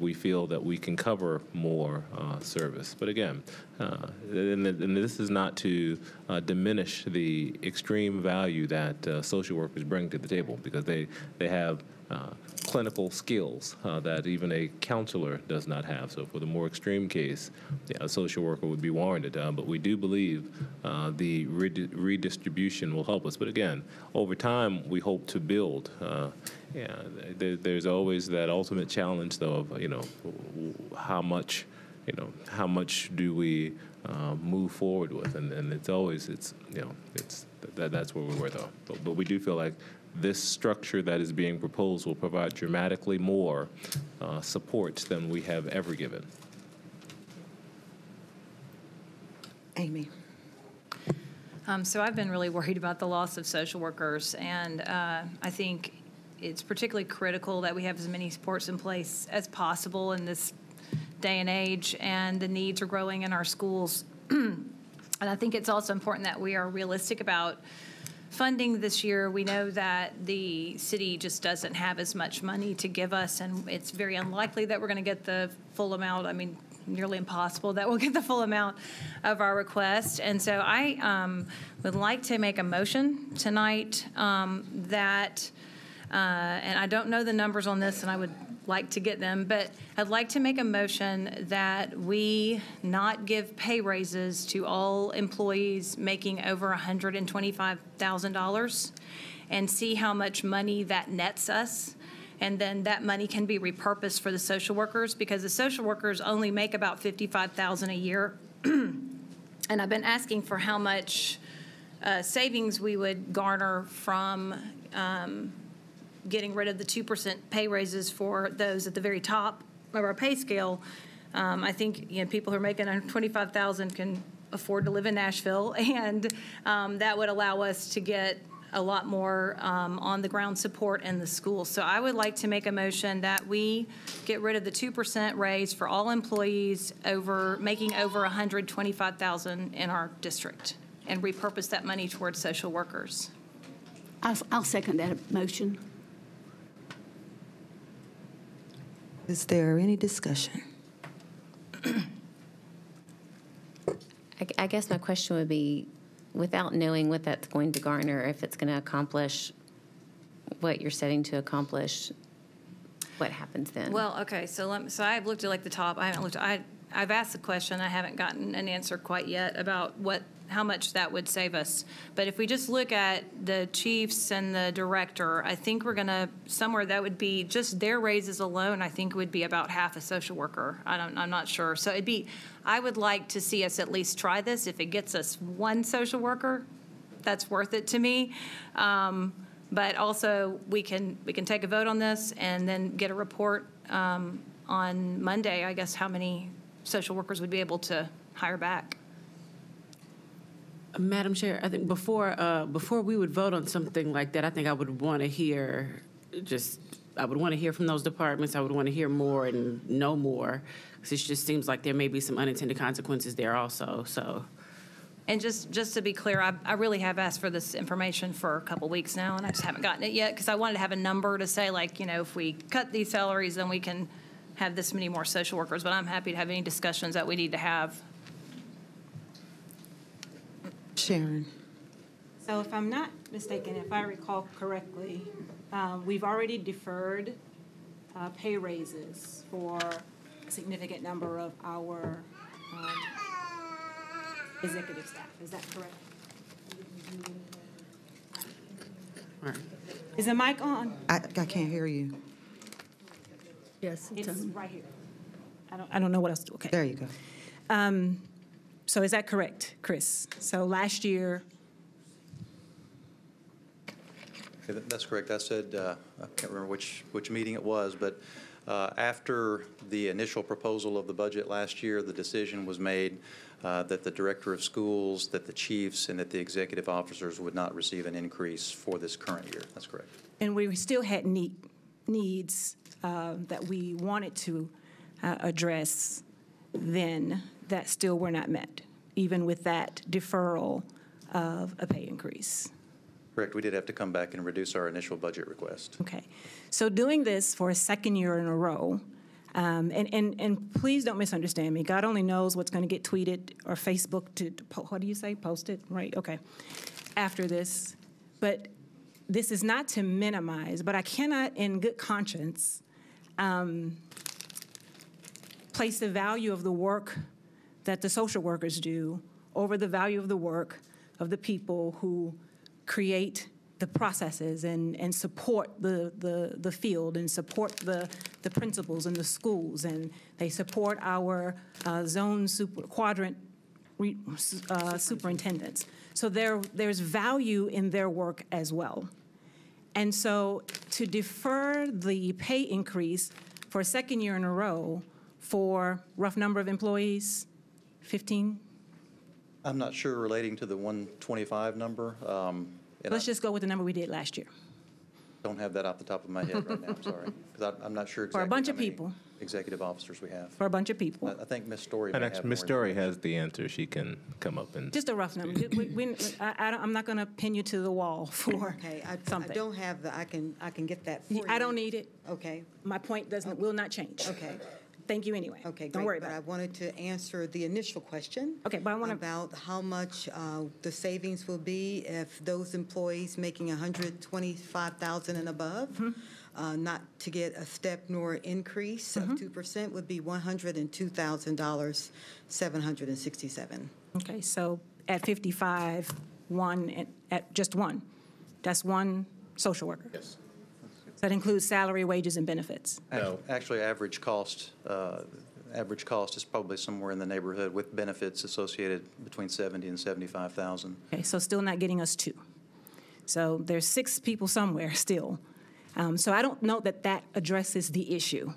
we feel that we can cover more service. But again, and this is not to diminish the extreme value that social workers bring to the table, because they have clinical skills that even a counselor does not have. So for the more extreme case, a social worker would be warranted. But we do believe the redistribution will help us. But again, over time, we hope to build. There's always that ultimate challenge, though, of how much do we move forward with, and it's always that's where we were, though. But we do feel like this structure that is being proposed will provide dramatically more support than we have ever given. Amy. So I've been really worried about the loss of social workers, and I think it's particularly critical that we have as many supports in place as possible in this day and age, and the needs are growing in our schools. And I think it's also important that we are realistic about funding this year. We know that the city just doesn't have as much money to give us, and it's very unlikely that we're going to get the full amount. I mean, nearly impossible that we'll get the full amount of our request. And so I would like to make a motion tonight that, and I don't know the numbers on this, and I would like to get them, but I'd like to make a motion that we not give pay raises to all employees making over $125,000 and see how much money that nets us. And then that money can be repurposed for the social workers, because the social workers only make about $55,000 a year. And I've been asking for how much savings we would garner from getting rid of the 2% pay raises for those at the very top of our pay scale. I think people who are making $125,000 can afford to live in Nashville, and that would allow us to get a lot more on-the-ground support in the schools. So I would like to make a motion that we get rid of the 2% raise for all employees making over $125,000 in our district, and repurpose that money towards social workers. I'll second that motion. Is there any discussion? I guess my question would be, without knowing what that's going to garner, if it's going to accomplish what you're setting to accomplish, what happens then? Well, okay, so I've looked at the top. I haven't looked. I've asked the question. I haven't gotten an answer quite yet about how much that would save us. But if we just look at the chiefs and the director, I think we're going to somewhere that would be just their raises alone. I think would be about half a social worker. I'm not sure. So I would like to see us at least try this. If it gets us one social worker, that's worth it to me. But also we can take a vote on this and then get a report on Monday, I guess, how many social workers would be able to hire back. Madam Chair, I think before we would vote on something like that, I think I would want to hear from those departments. I would want to hear more and know more, because it just seems like there may be some unintended consequences there also. So, and just to be clear, I really have asked for this information for a couple weeks now, and I just haven't gotten it yet, because I wanted to have a number to say, if we cut these salaries, then we can have this many more social workers. But I'm happy to have any discussions that we need to have. Sharon. So if I'm not mistaken, if I recall correctly, we've already deferred pay raises for a significant number of our executive staff. Is that correct? Is the mic on? I can't hear you. Yes, It's right here. I don't know what else to do. Okay. There you go. So is that correct, Chris? So last year, Okay, that's correct. I said, I can't remember which meeting it was, but after the initial proposal of the budget last year, the decision was made that the director of schools, that the chiefs, and that the executive officers would not receive an increase for this current year. That's correct. and we still had needs that we wanted to address then that still were not met, even with that deferral of a pay increase. Correct. We did have to come back and reduce our initial budget request. Okay. So doing this for a second year in a row, and please don't misunderstand me. God only knows what's going to get tweeted or Facebook what do you say? Posted? Right. Okay. After this. But this is not to minimize, but I cannot in good conscience place the value of the work that the social workers do over the value of the work of the people who create the processes and support the field and support the principals in the schools, and they support our quadrant superintendents. So there's value in their work as well. And so to defer the pay increase for a second year in a row for rough number of employees, 15? I'm not sure relating to the 125 number. And Let's just go with the number we did last year. I don't have that off the top of my head right now, I'm sorry. Because I'm not sure For exactly a bunch how of many people. executive officers we have. For a bunch of people. I think Ms. Story may And have actually, more Ms. Story information. has the answer. She can come up and. Just a rough number. I'm not going to pin you to the wall for Okay, I something. don't have I can get that for you. I don't need it. Okay, My point will not change. okay, Thank you anyway. okay, Don't great. worry But about I it. wanted to answer the initial question. Okay, but I want to, About how much the savings will be if those employees making $125,000 and above, not to get a step nor increase of 2% would be $102,767. okay, so at 55, at just one, that's one social worker. Yes. That includes salary, wages, and benefits. No. Actually, average cost is probably somewhere in the neighborhood with benefits associated between 70 and 75,000. Okay, so still not getting us two. So there's 6 people somewhere still. So I don't know that addresses the issue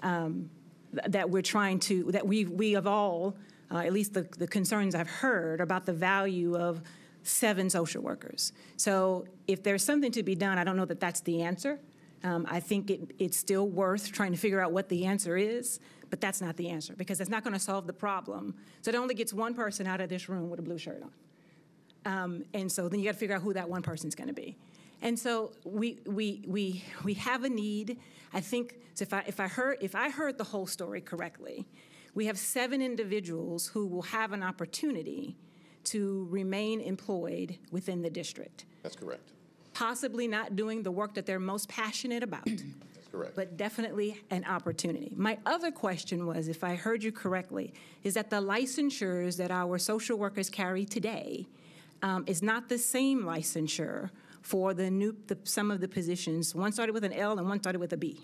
that we're trying to, that we have all, at least the concerns I've heard about the value of 7 social workers. So if there's something to be done, I don't know that that's the answer. I think it's still worth trying to figure out what the answer is, but that's not the answer because it's not going to solve the problem. So it only gets one person out of this room with a blue shirt on. And so then you got to figure out who that one person's going to be. And so we have a need. I think so if I heard the whole story correctly, we have 7 individuals who will have an opportunity to remain employed within the district. That's correct. Possibly not doing the work that they're most passionate about. That's correct. But definitely an opportunity. My other question was, if I heard you correctly, is that the licensures that our social workers carry today is not the same licensure for some of the positions. One started with an L and one started with a B.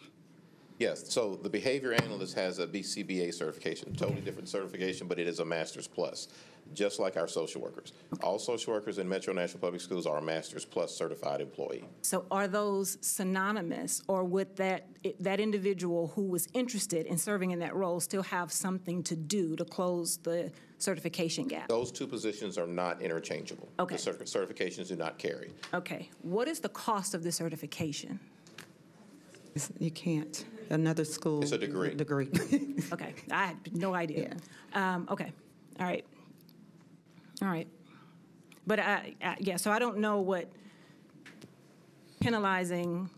Yes, so the behavior analyst has a BCBA certification, totally different certification, but it is a Master's Plus, just like our social workers. All social workers in Metro Nashville Public Schools are a Master's Plus certified employee. So are those synonymous, or would that individual who was interested in serving in that role still have something to do to close the certification gap? Those 2 positions are not interchangeable. Okay. The certifications do not carry. Okay. What is the cost of the certification? You can't. Another school. It's a degree. Degree. Okay. I had no idea. Okay. All right. All right. But, yeah, so I don't know what penalizing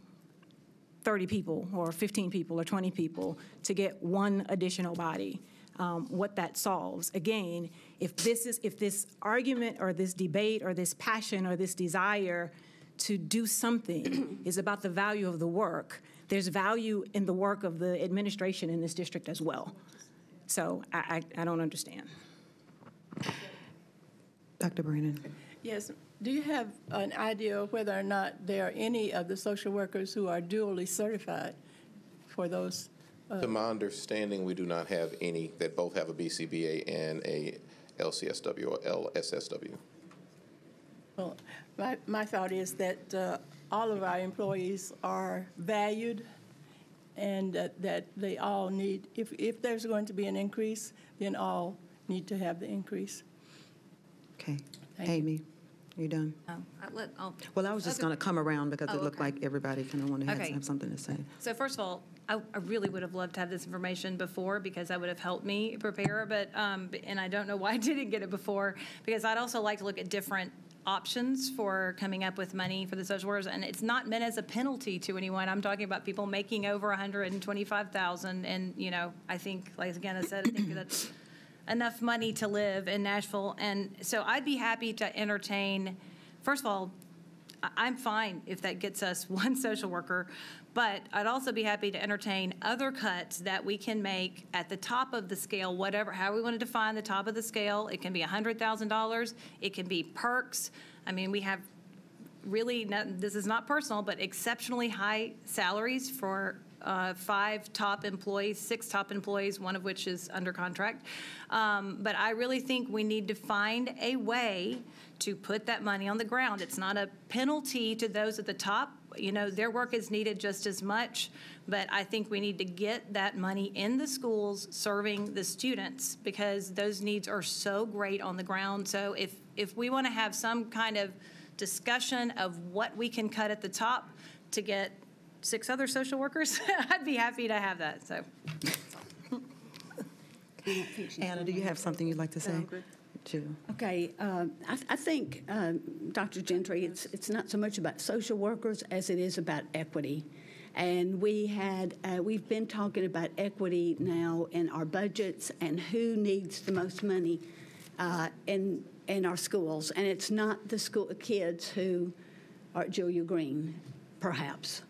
30 people or 15 people or 20 people to get one additional body, what that solves. Again, if this argument or this debate or this passion or this desire to do something is about the value of the work, there's value in the work of the administration in this district as well. So I don't understand. Dr. Brannon. Yes. Do you have an idea of whether or not there are any of the social workers who are dually certified for those? To my understanding, we do not have any that both have a BCBA and a LCSW or LSSW. Well, my thought is that all of our employees are valued and that they all need, if there's going to be an increase, then all need to have the increase. Okay. Thank Amy, you done? Well, I was just going to come around because it looked like everybody kind of wanted to have something to say. So first of all, I really would have loved to have this information before because that would have helped me prepare, but, and I don't know why I didn't get it before, because I'd also like to look at different options for coming up with money for the social workers, and it's not meant as a penalty to anyone. I'm talking about people making over $125,000, and, you know, I think, like again, I said, I think that's enough money to live in Nashville, and so I'd be happy to entertain, first of all, I'm fine if that gets us one social worker, but I'd also be happy to entertain other cuts that we can make at the top of the scale, whatever, how we want to define the top of the scale. It can be $100,000. It can be perks. I mean, we have really, this is not personal, but exceptionally high salaries for 5 top employees, 6 top employees, one of which is under contract. But I really think we need to find a way to put that money on the ground. It's not a penalty to those at the top. You know, their work is needed just as much, but I think we need to get that money in the schools serving the students because those needs are so great on the ground. So if we want to have some kind of discussion of what we can cut at the top to get 6 other social workers, I'd be happy to have that. So, Anna, do you have something you'd like to say? Jill. Okay, I think, Dr. Gentry, it's not so much about social workers as it is about equity. And we've been talking about equity now in our budgets and who needs the most money in our schools. And it's not the school kids who are at Julia Green, perhaps.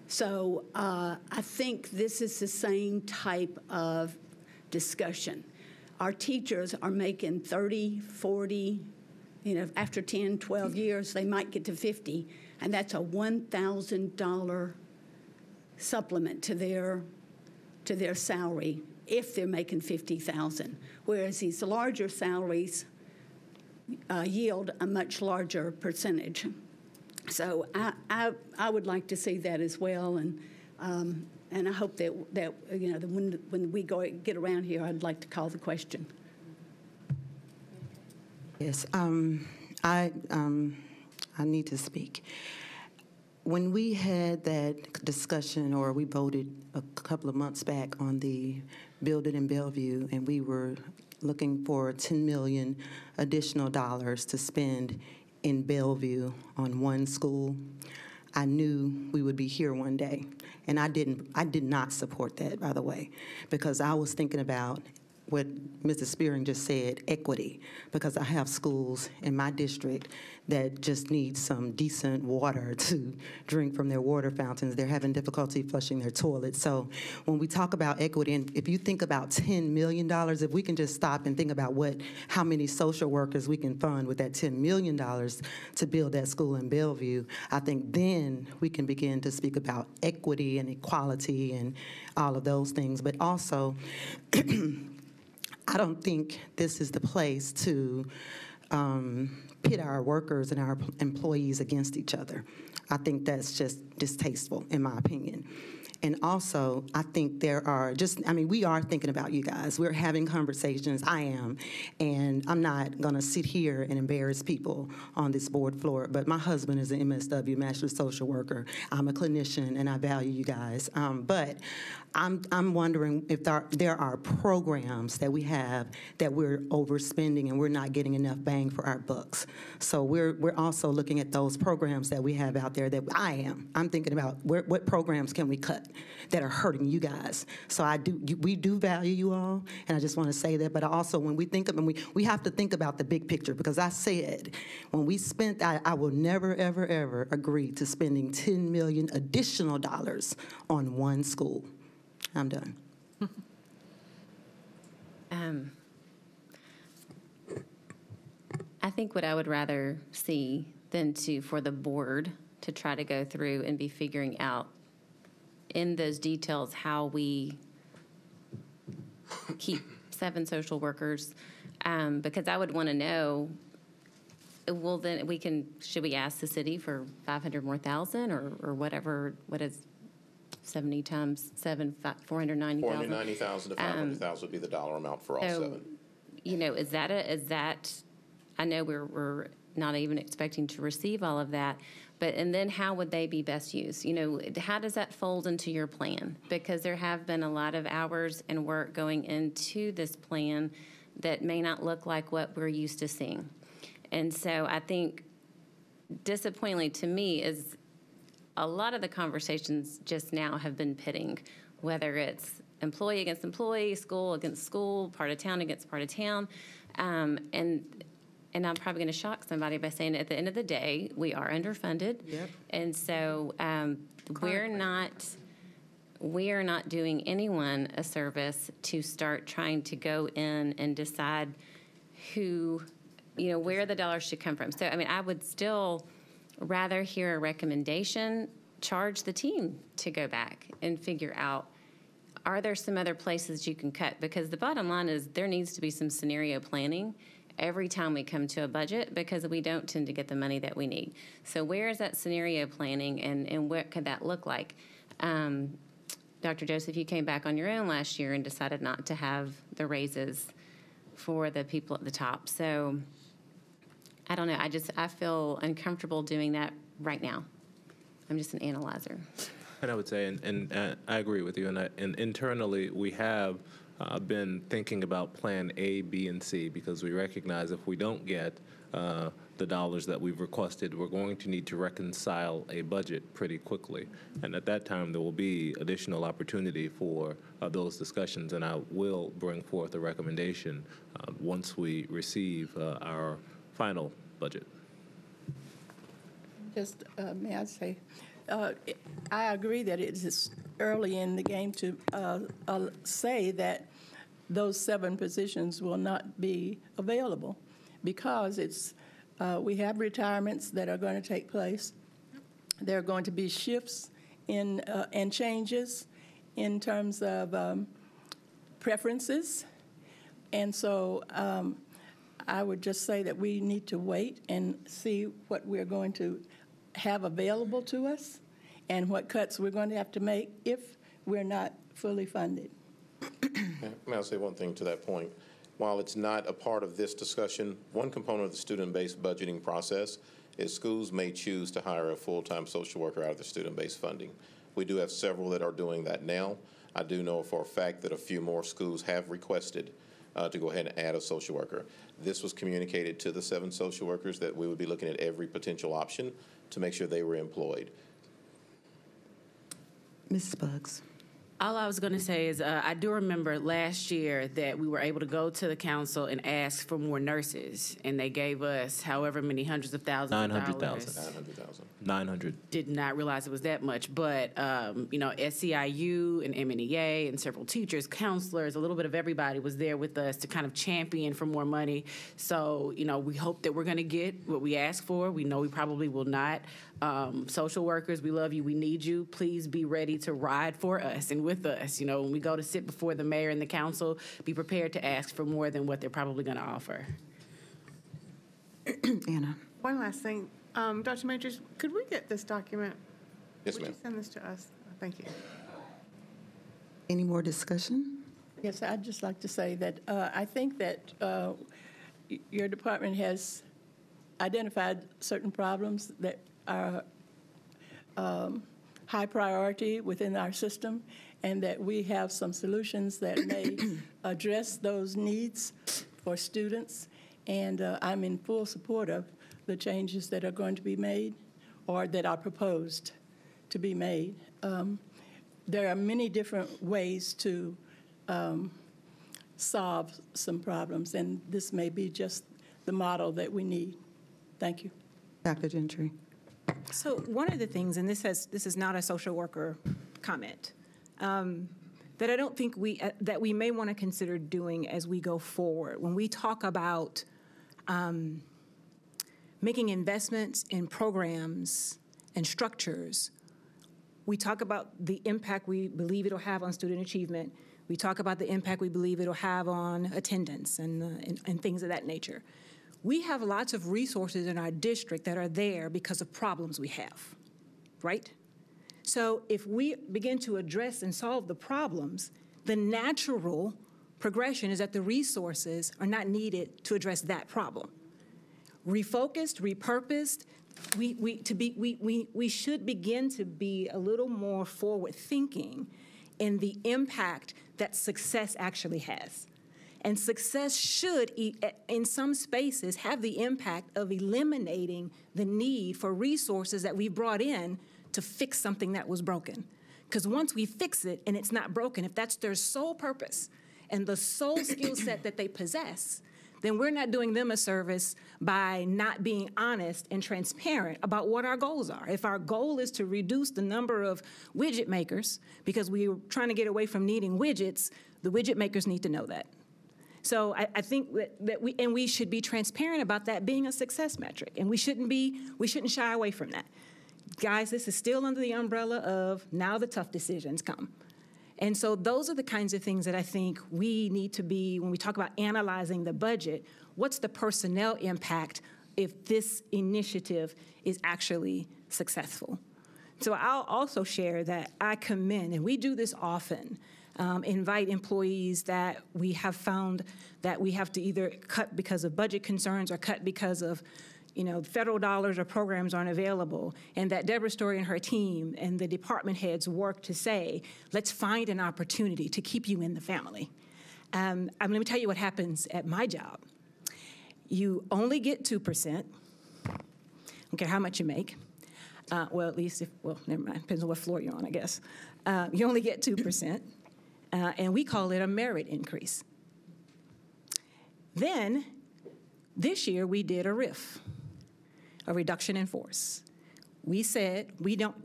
So I think this is the same type of discussion. Our teachers are making 30, 40, you know, after 10, 12 years, they might get to 50, and that's a $1,000 supplement to their salary if they're making $50,000, whereas these larger salaries yield a much larger percentage. So I would like to see that as well, and I hope that you know when we get around here, I'd like to call the question. Yes, I need to speak. When we had that discussion, or we voted a couple of months back on the building in Bellevue, and we were looking for $10 million additional dollars to spend in Bellevue on one school, I knew we would be here one day. And I did not support that, by the way, because I was thinking about what Mrs. Spearing just said, equity, because I have schools in my district that just need some decent water to drink from their water fountains. They're having difficulty flushing their toilets. So when we talk about equity, and if you think about $10 million, if we can just stop and think about how many social workers we can fund with that $10 million to build that school in Bellevue, I think then we can begin to speak about equity and equality and all of those things. But also, I don't think this is the place to pit our workers and our employees against each other. I think that's just distasteful, in my opinion. And also, I think we are thinking about you guys. We're having conversations, I am, and I'm not gonna sit here and embarrass people on this board floor, but my husband is an MSW, Master Social Worker. I'm a clinician, and I value you guys. But I'm wondering if there are programs that we have that we're overspending and we're not getting enough bang for our bucks. So we're also looking at those programs that we have out there that I'm thinking about what programs can we cut? that are hurting you guys. So we do value you all, and I just want to say that. But also, when we think of, we have to think about the big picture, because I said, when we spent, I will never, ever, ever agree to spending $10 million additional dollars on one school. I'm done. I think what I would rather see than for the board to try to go through and be figuring out in those details how we keep 7 social workers, because I would want to know, well, then should we ask the city for 500 more thousand or whatever, what is 70 times 7, 490,000? 490,000 to 500,000 would be the dollar amount for all 7. You know, is that, I know we're not even expecting to receive all of that, and then how would they be best used? You know, how does that fold into your plan? Because there have been a lot of hours and work going into this plan that may not look like what we're used to seeing. And so I think disappointingly to me is a lot of the conversations just now have been pitting, whether it's employee against employee, school against school, part of town against part of town. And I'm probably going to shock somebody by saying at the end of the day, we are underfunded. Yep. And so we are not doing anyone a service to start trying to go in and decide who, you know, where the dollars should come from. So, I mean, I would still rather hear a recommendation, charge the team to go back and figure out, are there some other places you can cut? Because the bottom line is there needs to be some scenario planning every time we come to a budget, because we don't tend to get the money that we need. So where is that scenario planning, and what could that look like? Dr. Joseph, you came back on your own last year and decided not to have the raises for the people at the top. So I don't know. I feel uncomfortable doing that right now. I'm just an analyzer. And I would say, and I agree with you, and internally we have been thinking about plan A, B, and C, because we recognize if we don't get the dollars that we've requested, we're going to need to reconcile a budget pretty quickly. And at that time, there will be additional opportunity for those discussions, and I will bring forth a recommendation once we receive our final budget. Just, may I say, I agree that it is early in the game to say that those 7 positions will not be available, because we have retirements that are going to take place. There are going to be shifts and changes in terms of preferences. And so I would just say that we need to wait and see what we're going to have available to us and what cuts we're going to have to make if we're not fully funded. May I say one thing to that point? While it's not a part of this discussion, one component of the student-based budgeting process is schools may choose to hire a full-time social worker out of the student-based funding. We do have several that are doing that now. I do know for a fact that a few more schools have requested to go ahead and add a social worker. This was communicated to the 7 social workers that we would be looking at every potential option to make sure they were employed. Mrs. Buggs. All I was going to say is I do remember last year that we were able to go to the council and ask for more nurses, and they gave us however many hundreds of thousands of dollars. 900,000. 900. Did not realize it was that much, but you know, SEIU and MNEA and several teachers, counselors, a little bit of everybody was there with us to kind of champion for more money. So, you know, we hope that we're going to get what we ask for. We know we probably will not. Social workers, we love you, we need you. Please be ready to ride for us and with us. You know, when we go to sit before the mayor and the council, be prepared to ask for more than what they're probably going to offer. Anna. One last thing. Dr. Majors, could we get this document? Yes, Would ma'am. you send this to us? Thank you. Any more discussion? Yes, I'd just like to say that I think that your department has identified certain problems that are high priority within our system, and that we have some solutions that may address those needs for students. And I'm in full support of the changes that are going to be made or that are proposed to be made. there are many different ways to solve some problems, and this may be just the model that we need. Thank you. Dr. Gentry. So one of the things, and this is not a social worker comment, that I don't think that we may want to consider doing as we go forward. When we talk about making investments in programs and structures, we talk about the impact we believe it'll have on student achievement. We talk about the impact we believe it'll have on attendance and things of that nature. We have lots of resources in our district that are there because of problems we have, right? So if we begin to address and solve the problems, the natural progression is that the resources are not needed to address that problem. Refocused, repurposed, we should begin to be a little more forward-thinking in the impact that success actually has. And success should, in some spaces, have the impact of eliminating the need for resources that we brought in to fix something that was broken. Because once we fix it and it's not broken, if that's their sole purpose and the sole skill set that they possess, then we're not doing them a service by not being honest and transparent about what our goals are. If our goal is to reduce the number of widget makers because we're trying to get away from needing widgets, the widget makers need to know that. So I think that we should be transparent about that being a success metric, and we shouldn't shy away from that. Guys, this is still under the umbrella of now the tough decisions come. And so those are the kinds of things that I think we need to be, when we talk about analyzing the budget, what's the personnel impact if this initiative is actually successful? So I'll also share that I commend, and we do this often, invite employees that we have found that we have to either cut because of budget concerns or cut because of federal dollars or programs aren't available, and that Deborah Story and her team and the department heads work to say, let's find an opportunity to keep you in the family. Let me tell you what happens at my job. You only get 2%. I don't care how much you make. Well, at least never mind, depends on what floor you're on, I guess. You only get 2%, and we call it a merit increase. Then, this year, we did a RIF, a reduction in force. We said,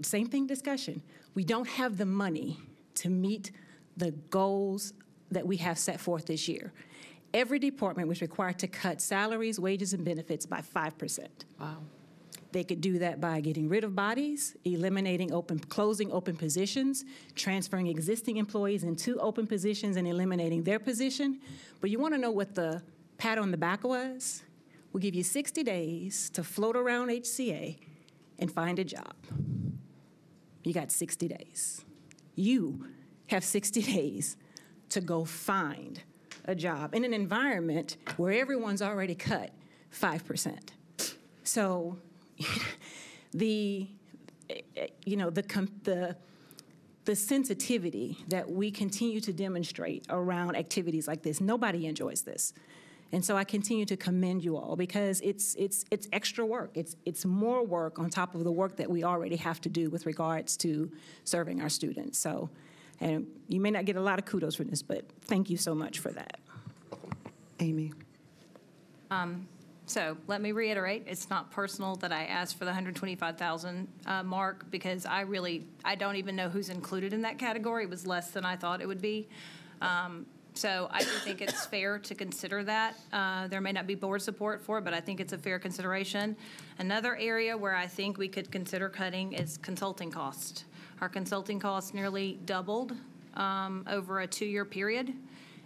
same thing discussion, we don't have the money to meet the goals that we have set forth this year. Every department was required to cut salaries, wages, and benefits by 5%. Wow. They could do that by getting rid of bodies, closing open positions, transferring existing employees into open positions and eliminating their position. But you want to know what the pat on the back was? We'll give you 60 days to float around HCA and find a job. You got 60 days. You have 60 days to go find a job in an environment where everyone's already cut 5%. So the sensitivity that we continue to demonstrate around activities like this, nobody enjoys this. And so I continue to commend you all because it's extra work. It's more work on top of the work that we already have to do with regards to serving our students. So, and you may not get a lot of kudos for this, but thank you so much for that. Amy. So let me reiterate, it's not personal that I asked for the 125,000 mark because I don't even know who's included in that category. It was less than I thought it would be. So I do think it's fair to consider that. There may not be board support for it, but I think it's a fair consideration. Another area where I think we could consider cutting is consulting costs. Our consulting costs nearly doubled over a 2-year period.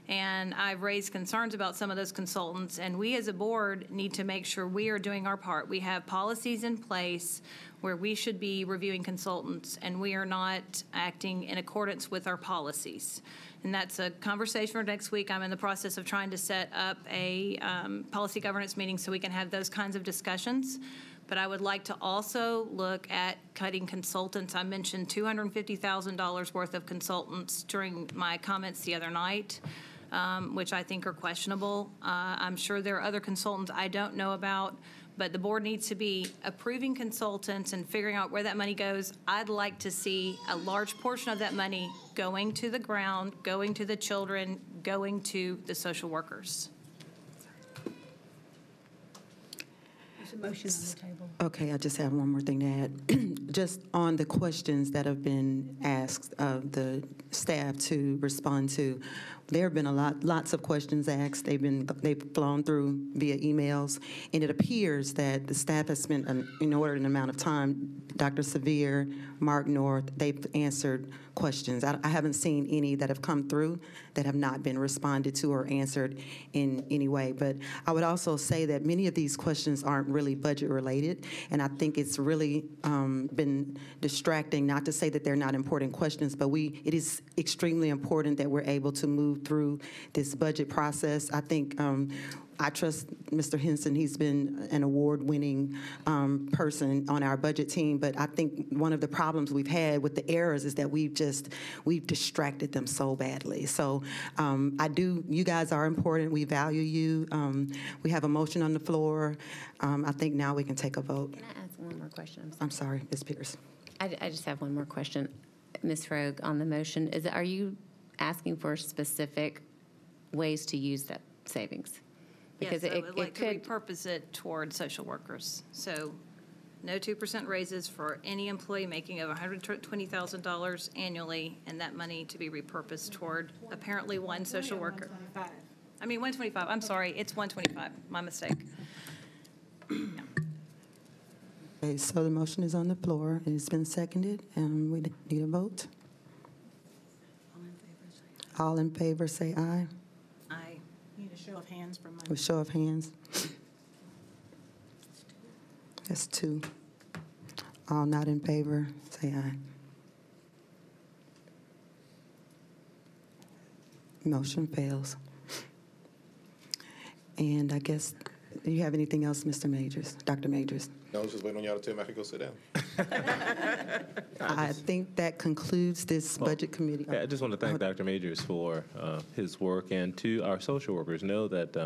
And I've raised concerns about some of those consultants, and we as a board need to make sure we are doing our part. We have policies in place where we should be reviewing consultants, and we are not acting in accordance with our policies. And that's a conversation for next week. I'm in the process of trying to set up a policy governance meeting so we can have those kinds of discussions. But I would like to also look at cutting consultants. I mentioned $250,000 worth of consultants during my comments the other night, which I think are questionable. I'm sure there are other consultants I don't know about, but the board needs to be approving consultants and figuring out where that money goes. I'd like to see a large portion of that money going to the ground, going to the children, going to the social workers. There's a motion on the table. Okay, I just have one more thing to add. Just on the questions that have been asked of the staff to respond to, there have been lots of questions asked. They've flown through via emails, and it appears that the staff has spent an inordinate amount of time. Dr. Sevier, Mark North, they've answered questions. I haven't seen any that have come through that have not been responded to or answered in any way. But I would also say that many of these questions aren't really budget related, and I think it's really been distracting. Not to say that they're not important questions, but it is extremely important that we're able to move through this budget process. I think I trust Mr. Henson. He's been an award-winning person on our budget team, but I think one of the problems we've had with the errors is that we've distracted them so badly. So you guys are important. We value you. We have a motion on the floor. I think now we can take a vote. Can I ask one more question? I'm sorry, Ms. Pierce. I just have one more question. Ms. Rogue, on the motion, are you asking for specific ways to use that savings? Because yes, I would like could to repurpose it toward social workers. So no 2% raises for any employee making over $120,000 annually, and that money to be repurposed toward apparently one social worker. I mean, 125. I'm sorry, it's 125. My mistake. Okay, so the motion is on the floor. It's been seconded, and we need a vote. All in favor, say aye. Aye. Need a show of hands from my. With show of hands. That's 2. All not in favor, say aye. Motion fails. And I guess, do you have anything else, Mr. Majors, Dr. Majors? No, I was just waiting on y'all to tell me I could go sit down. I think that concludes this budget committee. I just want to thank Dr. Majors for his work, and to our social workers, know that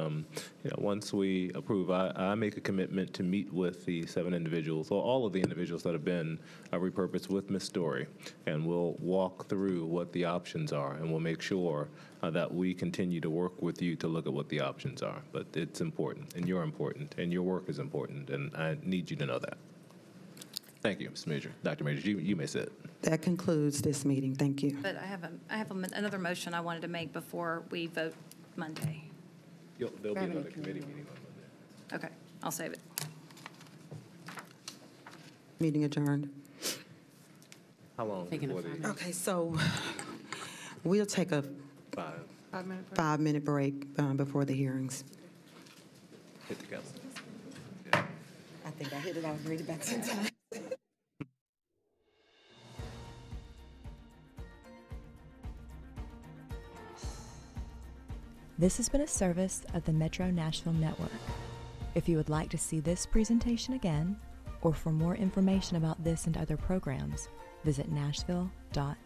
once we approve, I make a commitment to meet with the 7 individuals, or all of the individuals that have been repurposed with Ms. Story, and we'll walk through what the options are, and we'll make sure that we continue to work with you to look at what the options are. But it's important, and you're important, and your work is important, and I need you to know that. Thank you, Mr. Major. Dr. Majors, you may sit. That concludes this meeting. Thank you. But I have another motion I wanted to make before we vote Monday. There'll be another committee meeting on Monday. Okay, I'll save it. Meeting adjourned. How long? Okay, so we'll take a 5-minute break before the hearings. Hit the council. I think I hit it already back sometime. This has been a service of the Metro Nashville Network. If you would like to see this presentation again, or for more information about this and other programs, visit nashville.gov.